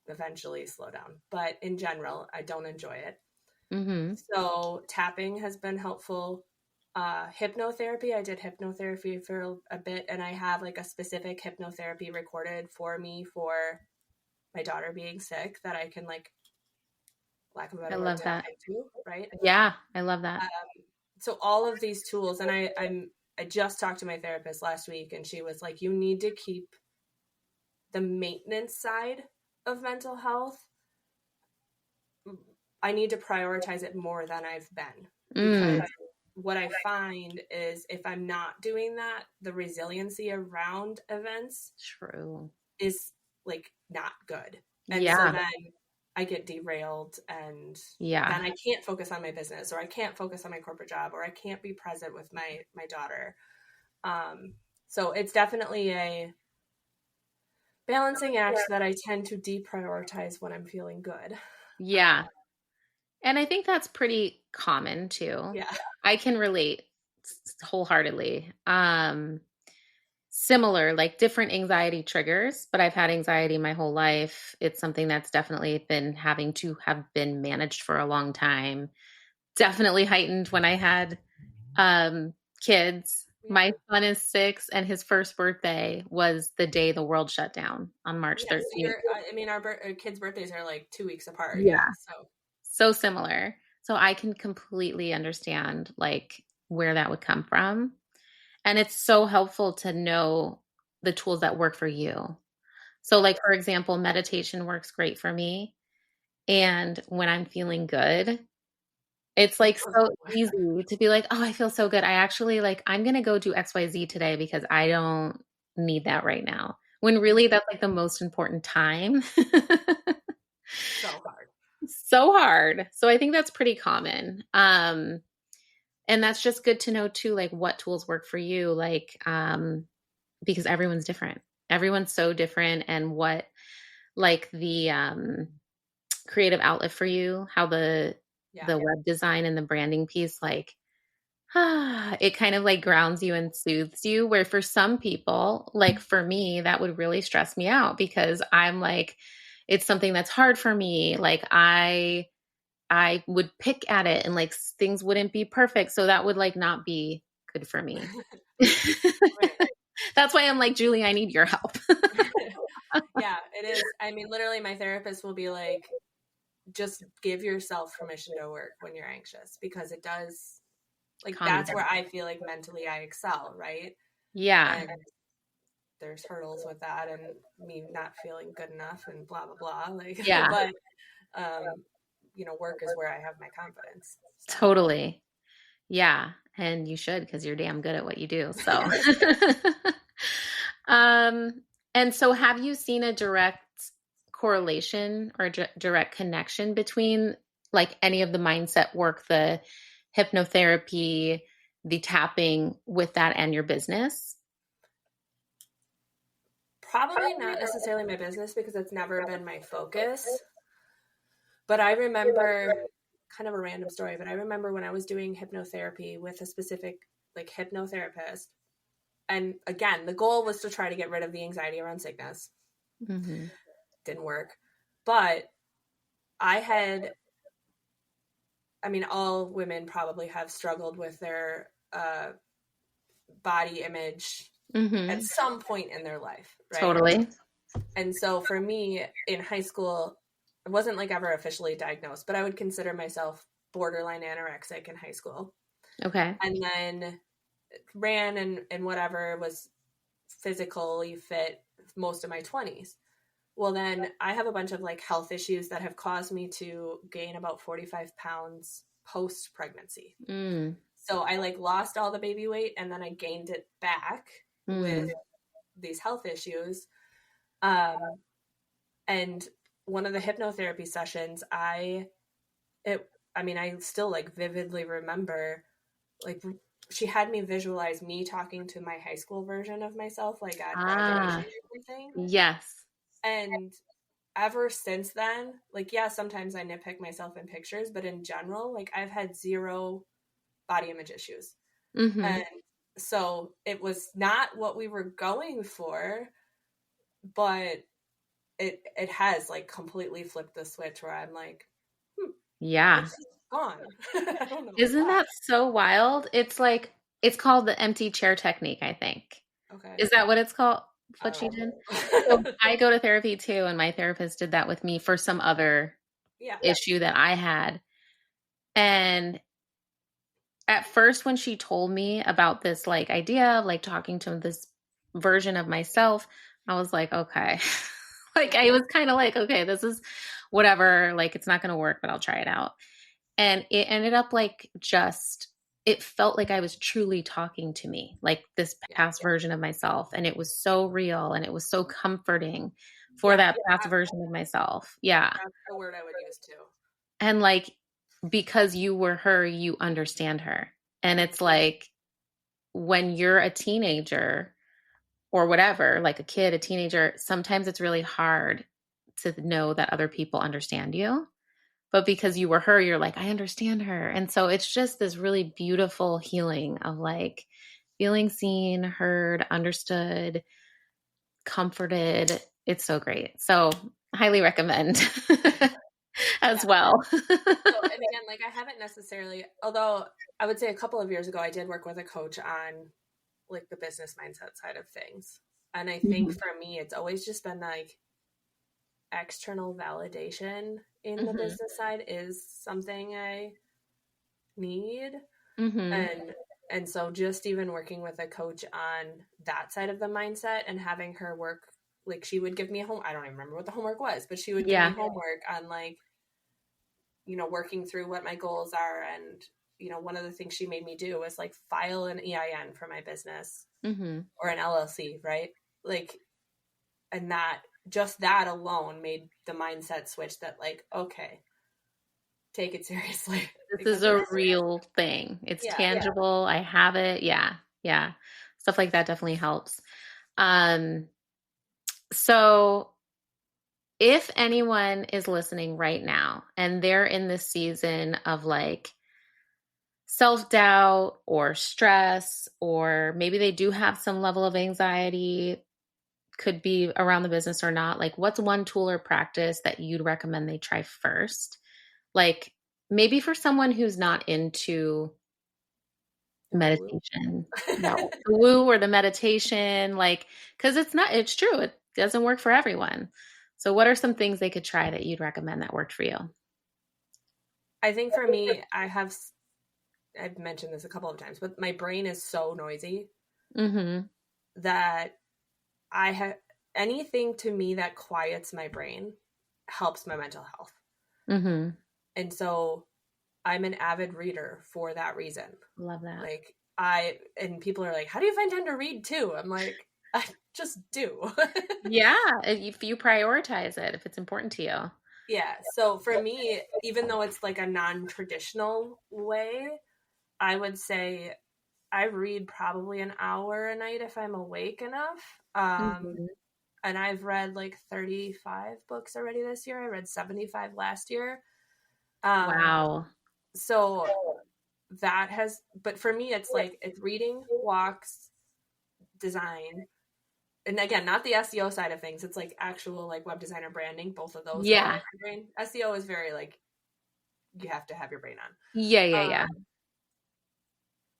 eventually slow down. But in general, I don't enjoy it. Mhm. So tapping has been helpful. Hypnotherapy, I did hypnotherapy for a bit, and I have like a specific hypnotherapy recorded for me for my daughter being sick that I can like, lack of a I better word, love tap that. into, right? Yeah, I love that. So all of these tools, and I just talked to my therapist last week, and she was like, you need to keep the maintenance side of mental health. I need to prioritize it more than I've been, because Mm. what I find is if I'm not doing that, the resiliency around events True. is like not good. And so Yeah. then I get derailed, and Yeah. then I can't focus on my business, or I can't focus on my corporate job, or I can't be present with my daughter. So it's definitely a balancing act that I tend to deprioritize when I'm feeling good. Yeah. And I think that's pretty common too. Yeah. I can relate wholeheartedly. Similar, like different anxiety triggers, but I've had anxiety my whole life. It's something that's definitely been having to have been managed for a long time. Definitely heightened when I had kids. Yeah. My son is 6 and his first birthday was the day the world shut down on March Yeah. So 13th. I mean, our kids' birthdays are like 2 weeks apart. Yeah. Yeah. So, So similar. So I can completely understand like where that would come from. And it's so helpful to know the tools that work for you. So, yeah. like, for example, meditation works great for me. And when I'm feeling good, it's like so easy to be like, oh, I feel so good. I actually like, I'm going to go do XYZ today because I don't need that right now. When really that's like the most important time. So hard. So hard. So I think that's pretty common. And that's just good to know too, like what tools work for you. Like, because everyone's different. Everyone's so different, and what like the creative outlet for you, how Yeah. the web design and the branding piece, like it kind of like grounds you and soothes you. Where for some people, like for me, that would really stress me out because I'm like, it's something that's hard for me. Like I would pick at it and like things wouldn't be perfect, so that would like not be good for me. Right. That's why I'm like, Julie, I need your help. Yeah, it is. I mean, literally, my therapist will be like, just give yourself permission to work when you're anxious, because it does, like, Calm you that's down. where I feel like mentally I excel, right? Yeah. And there's hurdles with that, and me not feeling good enough and blah, blah, blah. Like, Yeah. but, work is where I have my confidence. So, Totally. Yeah. And you should, because you're damn good at what you do. So, um, and so have you seen a direct correlation or direct connection between like any of the mindset work, the hypnotherapy, the tapping with that and your business? probably not necessarily my business, because it's never been my focus. But I remember, kind of a random story, but I remember when I was doing hypnotherapy with a specific like hypnotherapist. And again, the goal was to try to get rid of the anxiety around sickness. Mm-hmm. Didn't work. But I had, I mean, all women probably have struggled with their body image Mm-hmm. at some point in their life, right? Totally. And so for me in high school, I wasn't like ever officially diagnosed, but I would consider myself borderline anorexic in high school. Okay. And then ran and whatever, was physically fit most of my 20s. Well, then I have a bunch of like health issues that have caused me to gain about 45 pounds post pregnancy. Mm. So I like lost all the baby weight, and then I gained it back with Mm. these health issues. And one of the hypnotherapy sessions, I still like vividly remember, like, she had me visualize me talking to my high school version of myself, like at Ah, graduation and everything. yes. And ever since then, like, yeah, sometimes I nitpick myself in pictures, but in general, like, I've had zero body image issues. Mm-hmm. And so it was not what we were going for, but it has like completely flipped the switch where I'm like, Yeah. it's just gone. I don't know Isn't why. that so wild? It's like, it's called the empty chair technique, I think. Okay. Is that what it's called? I What don't she did? So know. I go to therapy too, and my therapist did that with me for some other Yeah. issue that I had. And at first, when she told me about this like idea of like talking to this version of myself, I was like, okay. Like Yeah. I was kind of like, okay, this is whatever, like it's not going to work, but I'll try it out. And it ended up like just it felt like I was truly talking to me, like this Yeah. past version of myself, and it was so real and it was so comforting for Yeah, that past version of myself. Yeah. that's the word I would use too. And like, because you were her, you understand her. And it's like when you're a teenager or whatever, like a kid, a teenager, sometimes it's really hard to know that other people understand you. But because you were her, you're like, I understand her. And so it's just this really beautiful healing of like feeling seen, heard, understood, comforted. It's so great. So highly recommend as Yeah. well. So, and again, like I haven't necessarily, although I would say a couple of years ago, I did work with a coach on like the business mindset side of things. And I think Mhm. for me, it's always just been like external validation in the Mhm. business side is something I need. Mhm. And so just even working with a coach on that side of the mindset and having her work, like she would give me home, I don't even remember what the homework was, but she would give me Yeah. homework on like, working through what my goals are. And, one of the things she made me do was like file an EIN for my business Mhm. or an LLC, right? Like, and that alone made the mindset switch that like, okay, take it seriously This because is it a is real. real thing. It's Yeah. tangible. I have it. Yeah. Yeah. Stuff like that definitely helps. Um, so if anyone is listening right now and they're in this season of like self doubt or stress, or maybe they do have some level of anxiety, could be around the business or not, like what's one tool or practice that you'd recommend they try first? Like maybe for someone who's not into The woo woo. meditation, yeah, the woo or the meditation, like, because it's true, it doesn't work for everyone. So what are some things they could try that you'd recommend that worked for you? I think for me, I've mentioned this a couple of times, but my brain is so noisy Mm-hmm. that I have anything to me that quiets my brain helps my mental health. Mm-hmm. And so I'm an avid reader for that reason. Love that. Like and people are like, how do you find time to read too? I'm like, I just do. Yeah, if you prioritize it, if it's important to you. Yeah. So for me, even though it's like a non-traditional way, I would say I read probably an hour a night if I'm awake enough. Mm-hmm. And I've read like 35 books already this year. I read 75 last year. Um, Wow. so but for me, it's like it's reading, walks, design. And again, not the SEO side of things. It's like actual like web designer branding. Both of those quiet Yeah. my brain. SEO is very like you have to have your brain Yeah, yeah, on. yeah.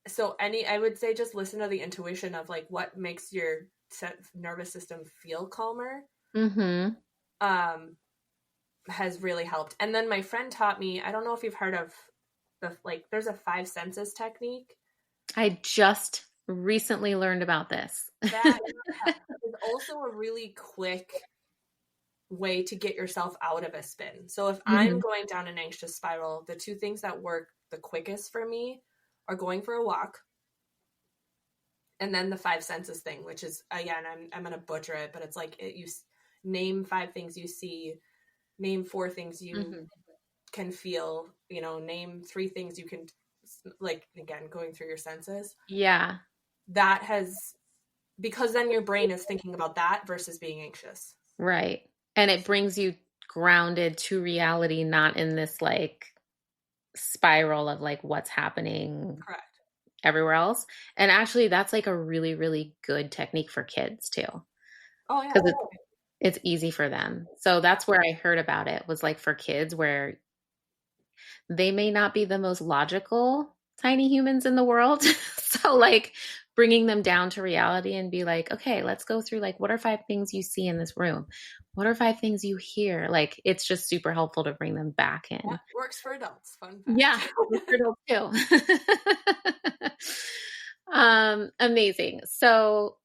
So I would say just listen to the intuition of like what makes your nervous system feel calmer. Mm-hmm. Um, has really helped. And then my friend taught me, I don't know if you've heard of there's a five senses technique. I just recently learned about this. That is also a really quick way to get yourself out of a spin. So if I'm Mm-hmm. going down an anxious spiral, the two things that work the quickest for me are going for a walk and then the five senses thing, which is again, I'm going to butcher it, but it's like you name five things you see, name four things you Mm-hmm. can feel, name three things you can, like, again, going through your senses. Yeah. That has, because then your brain is thinking about that versus being anxious. Right. And it brings you grounded to reality, not in this like spiral of like what's happening Correct. everywhere else. And actually, that's like a really, really good technique for kids too, Oh yeah. because it's easy for them. So that's where I heard about it was like for kids where they may not be the most logical tiny humans in the world. So like bringing them down to reality and be like, okay, let's go through like what are five things you see in this room? What are five things you hear? Like it's just super helpful to bring them back in. That works for adults. Fun Yeah, fact. too. Amazing. So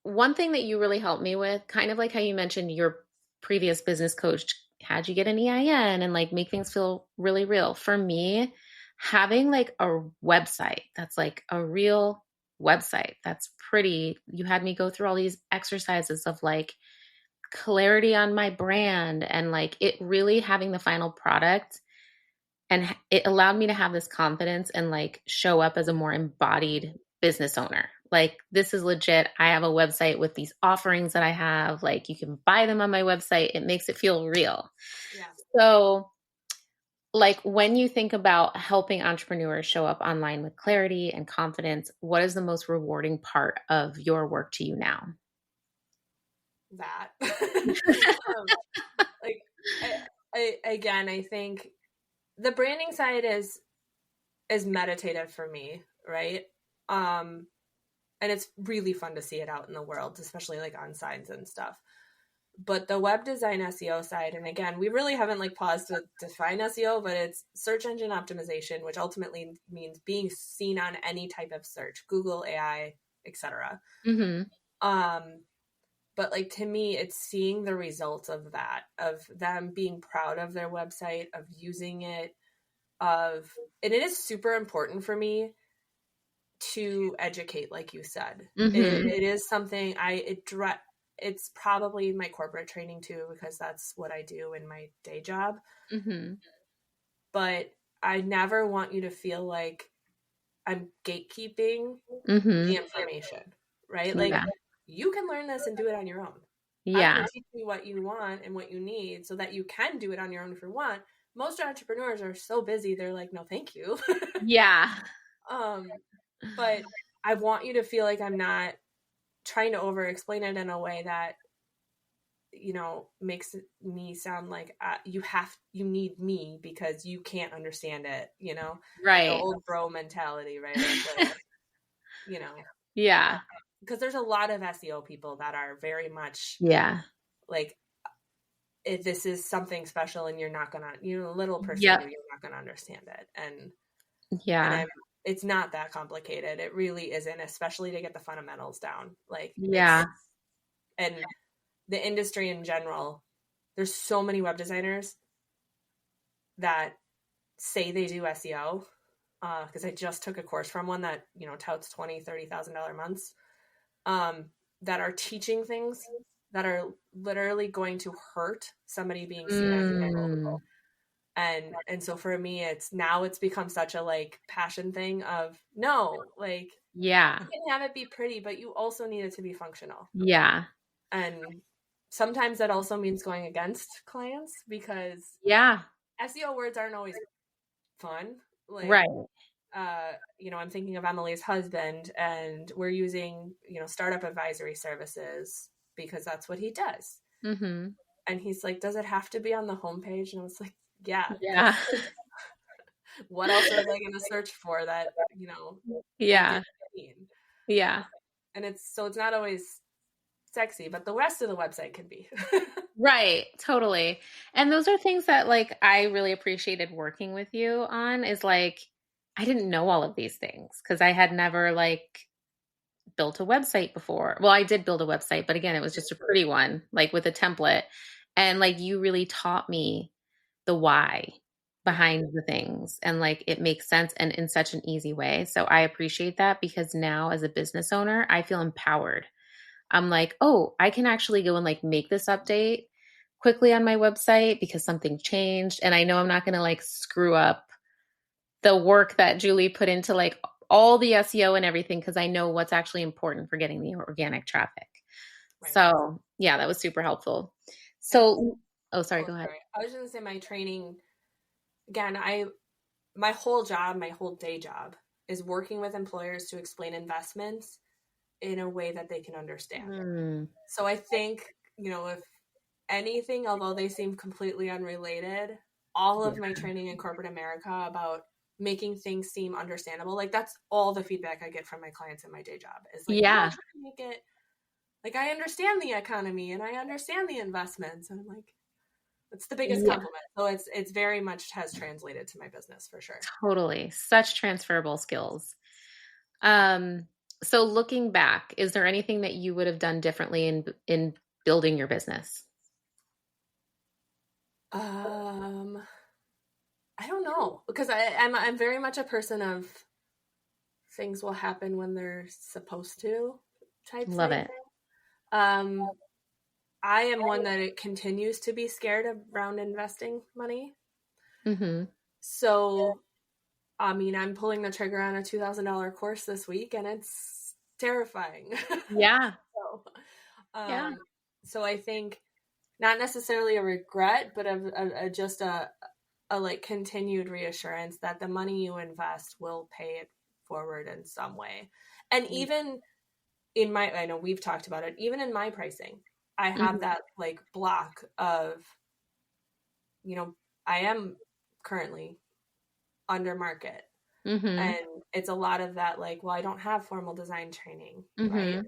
one thing that you really helped me with, kind of like how you mentioned your previous business coach had you get an EIN and like make things feel really real. For me, having like a website that's like a real website that's pretty, you had me go through all these exercises of like clarity on my brand and like it really having the final product. And it allowed me to have this confidence and like show up as a more embodied business owner. Like, this is legit. I have a website with these offerings that I have. Like, you can buy them on my website. It makes it feel real. Yeah. So, like, when you think about helping entrepreneurs show up online with clarity and confidence, what is the most rewarding part of your work to you now? That. Like, again, I think the branding side is meditative for me, right? And it's really fun to see it out in the world, especially like on signs and stuff. But the web design SEO side, and again, we really haven't like paused to define SEO, but it's search engine optimization, which ultimately means being seen on any type of search, Google, AI, etc. Mm-hmm. But like, to me, it's seeing the results of that, of them being proud of their website, of using it, and it is super important for me to educate, like you said. Mm-hmm. It is something it's probably my corporate training too, because that's what I do in my day job. Mm-hmm. But I never want you to feel like I'm gatekeeping Mm-hmm. the information, right? Like, Yeah. you can learn this and do it on your own. I'm going Yeah. to teach you what you want and what you need so that you can do it on your own if you want. Most entrepreneurs are so busy, they're like, no, thank you. Yeah. But I want you to feel like I'm not trying to over explain it in a way that, makes me sound like you need me because you can't understand it, like the Right. old bro mentality, right? Of like, Yeah. because there's a lot of SEO people that are very much Yeah. like, if this is something special and you're not gonna, little person Yep. you're not gonna understand it. And Yeah. it's not that complicated. It really isn't, especially to get the fundamentals down. Like, Yeah. and the industry in general, there's so many web designers that say they do SEO. Because I just took a course from one that, touts $20,000-$30,000 months, that are teaching things that are literally going to hurt somebody being seen on Google. Mm. And so for me, it's become such a like passion thing of, no, like, Yeah. you can have it be pretty, but you also need it to be functional. Yeah. And sometimes that also means going against clients, because Yeah. SEO words aren't always fun. Like, Right. I'm thinking of Emily's husband, and we're using, startup advisory services because that's what he does. Mm-hmm. And he's like, does it have to be on the homepage? And I was like, yeah. Yeah. What else are they going to search for that, will Yeah. get seen? Yeah. And it's not always sexy, but the rest of the website can be. Right. Totally. And those are things that like I really appreciated working with you on is like I didn't know all of these things because I had never like built a website before. Well, I did build a website, but again, it was just a pretty one, like with a template. And like you really taught me the why Yeah. behind the things and like it makes sense and in such an easy way. So I appreciate that because now as a business owner, I feel empowered. I'm like, oh, I can actually go and like make this update quickly on my website because something changed. And I know I'm not going to like screw up the work that Julie put into like all the SEO and everything because I know what's actually important for getting the organic traffic. Right. So yeah, that was super helpful. And So, oh, sorry, go ahead. I was just going to say, my training, again, my whole day job is working with employers to explain investments in a way that they can understand. Mm. So I think, if anything, although they seem completely unrelated, all of my training in corporate America about making things seem understandable, like that's all the feedback I get from my clients in my day job is like, Yeah. try to make it like, I understand the economy and I understand the investments. And I'm like, it's the biggest compliment. So it's very much has translated to my business for sure. Totally. Such transferable skills. So looking back, is there anything that you would have done differently in building your business? I don't know, because I'm very much a person of things will happen when they're supposed to type Love thing. it. I am one that it continues to be scared around investing money. Mm-hmm. So, I mean, I'm pulling the trigger on a $2,000 course this week, and it's terrifying. Yeah. so, Yeah. so I think not necessarily a regret, but just a like continued reassurance that the money you invest will pay it forward in some way. And even in my, I know we've talked about it, even in my pricing, I have that like block of, I am currently under market. Mm-hmm. And it's a lot of that, like, well, I don't have formal design training, right?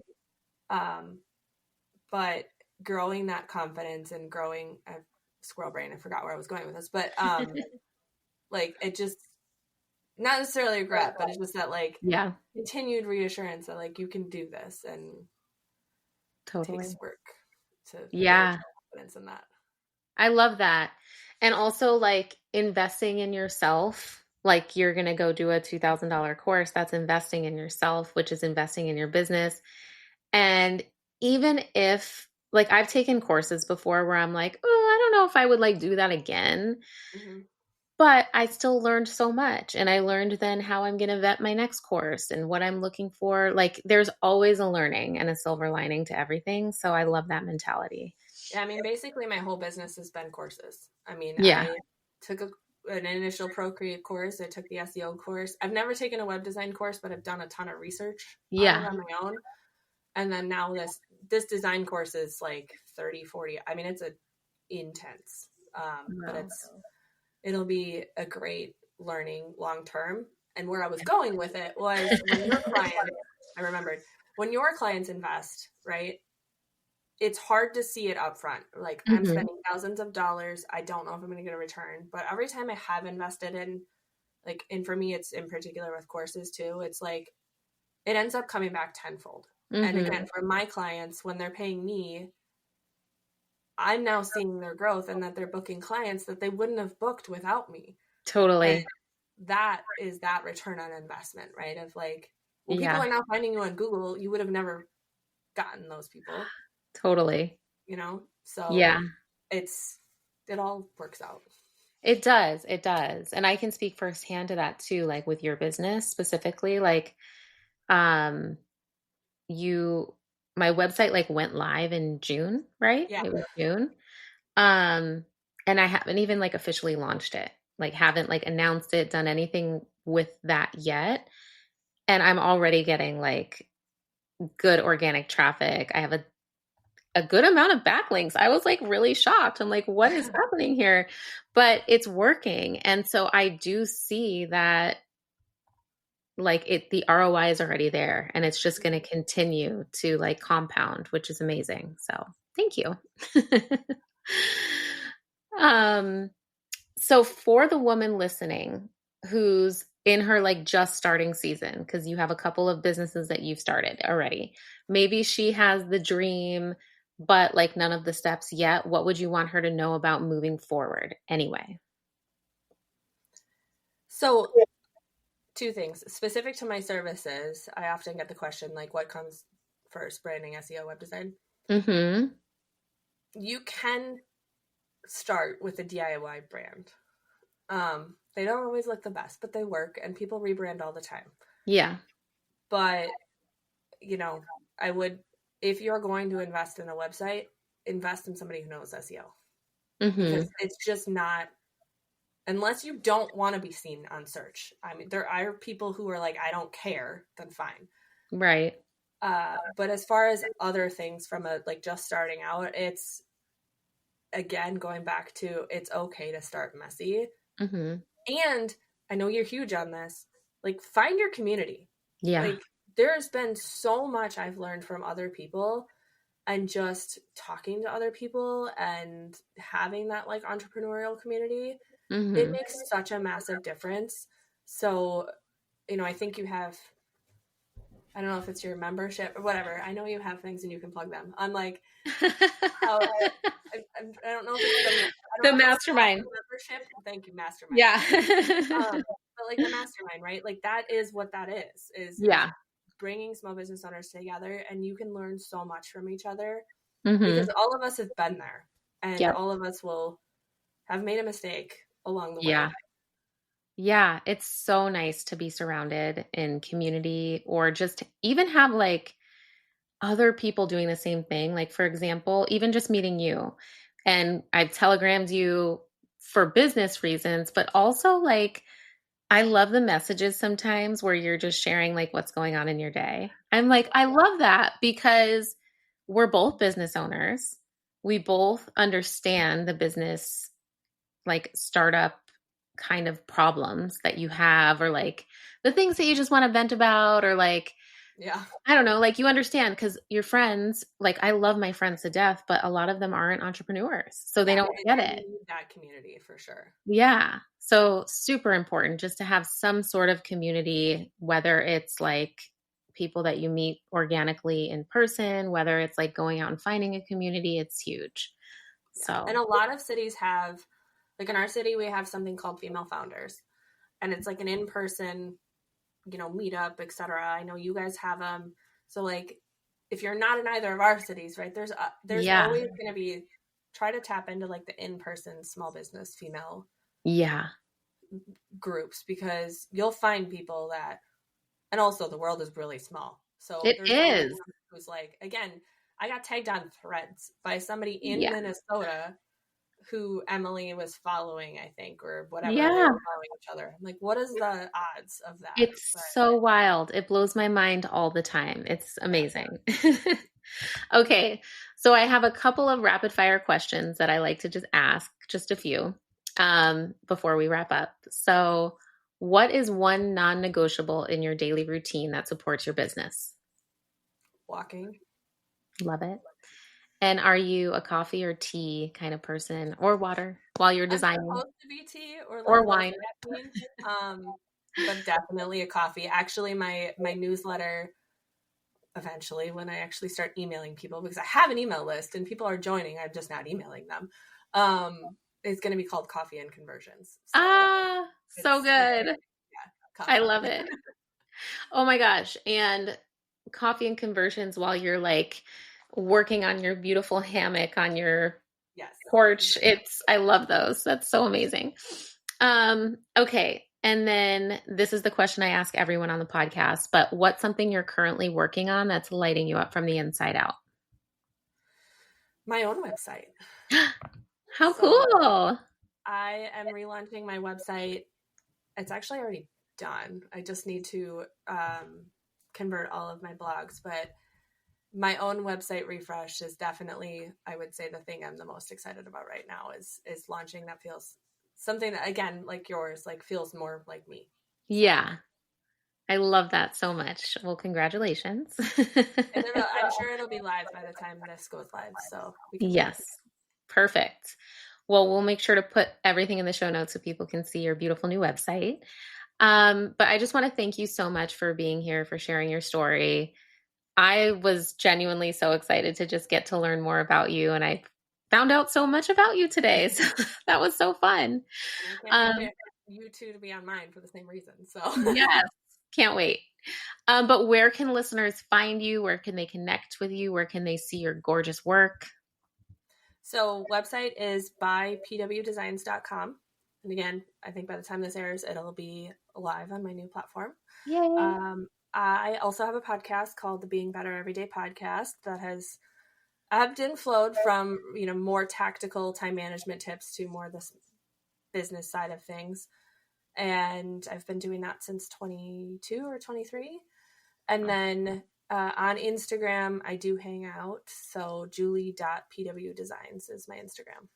But growing that confidence and growing a squirrel brain, I forgot where I was going with this, but like it just not necessarily regret, but it's just that like Yeah. continued reassurance that like you can do this, and Totally. takes work to build Yeah. confidence in that. I love that. And also like investing in yourself, like you're going to go do a $2,000 course, that's investing in yourself, which is investing in your business. And even if like I've taken courses before where I'm like, oh, I don't know if I would like do that again. Mm-hmm. But I still learned so much. And I learned then how I'm going to vet my next course and what I'm looking for. Like there's always a learning and a silver lining to everything. So I love that mentality. Yeah, I mean, basically my whole business has been courses. I mean, Yeah. I took an initial Procreate course. I took the SEO course. I've never taken a web design course, but I've done a ton of research on it Yeah. on my own. And then now this design course is like 30, 40. I mean, it's intense. But Wow. it'll be a great learning long term. And where I was going with it was when your clients, I remembered, when your clients invest, right? It's hard to see it up front. Like I'm Mm-hmm. spending thousands of dollars. I don't know if I'm going to get a return, but every time I have invested in like, and for me, it's in particular with courses too, it's like, it ends up coming back tenfold. And Mm-hmm. again, for my clients, when they're paying me, I'm now seeing their growth and that they're booking clients that they wouldn't have booked without me. And Totally. that is that return on investment, right? Of like, well, people Yeah. are now finding you on Google. You would have never gotten those people, Totally. So Yeah. it all works out. It does. It does. And I can speak firsthand to that too, like with your business specifically. Like, um, you, my website like went live in June, right? Yeah. It was June. Um, and I haven't even like officially launched it, like haven't like announced it, done anything with that yet. And I'm already getting like good organic traffic. I have a good amount of backlinks. I was like really shocked. I'm like, what is happening here? But it's working. And so I do see that like the ROI is already there and it's just going to continue to like compound, which is amazing. So thank you. um, so for the woman listening who's in her like just starting season, because you have a couple of businesses that you've started already, maybe she has the dream, but like none of the steps yet. What would you want her to know about moving forward anyway? So two things specific to my services. I often get the question like, what comes first, branding, SEO, web design? Mm-hmm. You can start with a DIY brand. They don't always look the best, but they work and people rebrand all the time. Yeah. But, I would, if you're going to invest in a website, invest in somebody who knows SEO Mm-hmm. because it's just not, unless you don't want to be seen on search. I mean, there are people who are like, I don't care, then fine. Right. But as far as other things from a like just starting out, it's again going back to it's okay to start messy. Mm-hmm. And I know you're huge on this. Like find your community. Yeah. Like there's been so much I've learned from other people and just talking to other people and having that like entrepreneurial community. It Mm-hmm. makes such a massive difference. So, I think you have, I don't know if it's your membership or whatever. I know you have things and you can plug them. I'm like, how, I don't know if it's The if it's mastermind. membership. Thank you, mastermind. Yeah. But like the mastermind, right? Like that is what that is Yeah. bringing small business owners together, and you can learn so much from each other. because Mm-hmm. all of us have been there, and Yep. all of us will have made a mistake along the way. Yeah. Yeah. It's so nice to be surrounded in community or just even have like other people doing the same thing. Like, for example, even just meeting you and I've telegrammed you for business reasons, but also like I love the messages sometimes where you're just sharing like what's going on in your day. I'm like, I love that because we're both business owners. We both understand the business, like startup kind of problems that you have, or like the things that you just want to vent about, or like, Yeah. I don't know, like you understand because your friends, like I love my friends to death, but a lot of them aren't entrepreneurs. So they Yeah. don't get And it. you need that community for sure. Yeah. So super important just to have some sort of community, whether it's like people that you meet organically in person, whether it's like going out and finding a community, it's huge. Yeah. And So, a lot of cities have, like in our city, we have something called Female Founders, and it's like an in-person, meetup, etc. I know you guys have them. So like, if you're not in either of our cities, right, there's yeah. always going to be, try to tap into like the in-person small business female Yeah. groups, because you'll find people that, and also the world is really small. So It there's always is. someone who's like, again, I got tagged on Threads by somebody in Yeah. Minnesota who Emily was following, I think, or whatever. They Yeah. were following each other. I'm like, what is the odds of that? It's But so wild. It blows my mind all the time. It's yeah. amazing. Okay. So I have a couple of rapid fire questions that I like to just ask, just a few, before we wrap up. So, what is one non negotiable in your daily routine that supports your business? Walking. Love it. And are you a coffee or tea kind of person or water while you're I'm designing supposed to be tea or like or low wine? caffeine, but definitely a coffee. Actually, my newsletter eventually, when I actually start emailing people, because I have an email list and people are joining, I'm just not emailing them. It's going to be called Coffee and Conversions. So Ah, so it's going to good. be, yeah, I coffee. love it. Oh my gosh. And coffee and conversions while you're like working on your beautiful hammock on your Yes. porch. I love those. That's so amazing. Okay. And then this is the question I ask everyone on the podcast, but what's something you're currently working on that's lighting you up from the inside out? My own website. How So cool. I am relaunching my website. It's actually already done. I just need to convert all of my blogs, but my own website refresh is definitely, I would say, the thing I'm the most excited about right now is launching. That feels something that, again, like yours, like feels more like me. So. Yeah. I love that so much. Well, congratulations. And I'm sure it'll be live by the time this goes live, so we can Yes. Perfect. Well, we'll make sure to put everything in the show notes so people can see your beautiful new website. But I just want to thank you so much for being here, for sharing your story. I was genuinely so excited to just get to learn more about you, and I found out so much about you today. So that was so fun. And I can't wait to you two to be on mine for the same reason. So Yes, can't wait. But where can listeners find you? Where can they connect with you? Where can they see your gorgeous work? So website is bypwdesigns.com. And again, I think by the time this airs, it'll be live on my new platform. Yay. I also have a podcast called the Being Better Everyday Podcast that has ebbed and flowed from, more tactical time management tips to more this business side of things. And I've been doing that since 22 or 23. And then on Instagram, I do hang out. So julie.pwdesigns is my Instagram.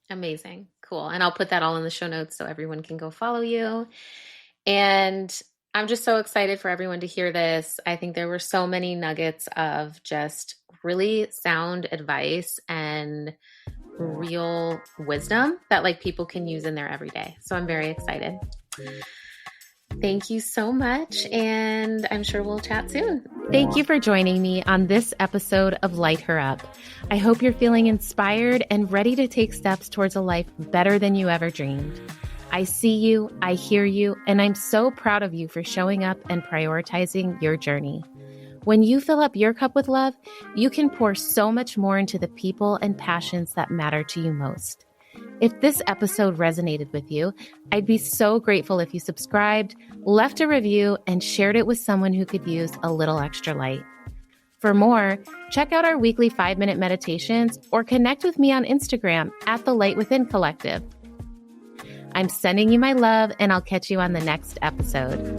Amazing. Cool. And I'll put that all in the show notes so everyone can go follow you. And I'm just so excited for everyone to hear this. I think there were so many nuggets of just really sound advice and real wisdom that like people can use in their everyday. So I'm very excited. Thank you so much, and I'm sure we'll chat soon. Thank you for joining me on this episode of Light Her Up. I hope you're feeling inspired and ready to take steps towards a life better than you ever dreamed. I see you, I hear you, and I'm so proud of you for showing up and prioritizing your journey. When you fill up your cup with love, you can pour so much more into the people and passions that matter to you most. If this episode resonated with you, I'd be so grateful if you subscribed, left a review, and shared it with someone who could use a little extra light. For more, check out our weekly 5-minute meditations or connect with me on Instagram at The Light Within Collective. I'm sending you my love, and I'll catch you on the next episode.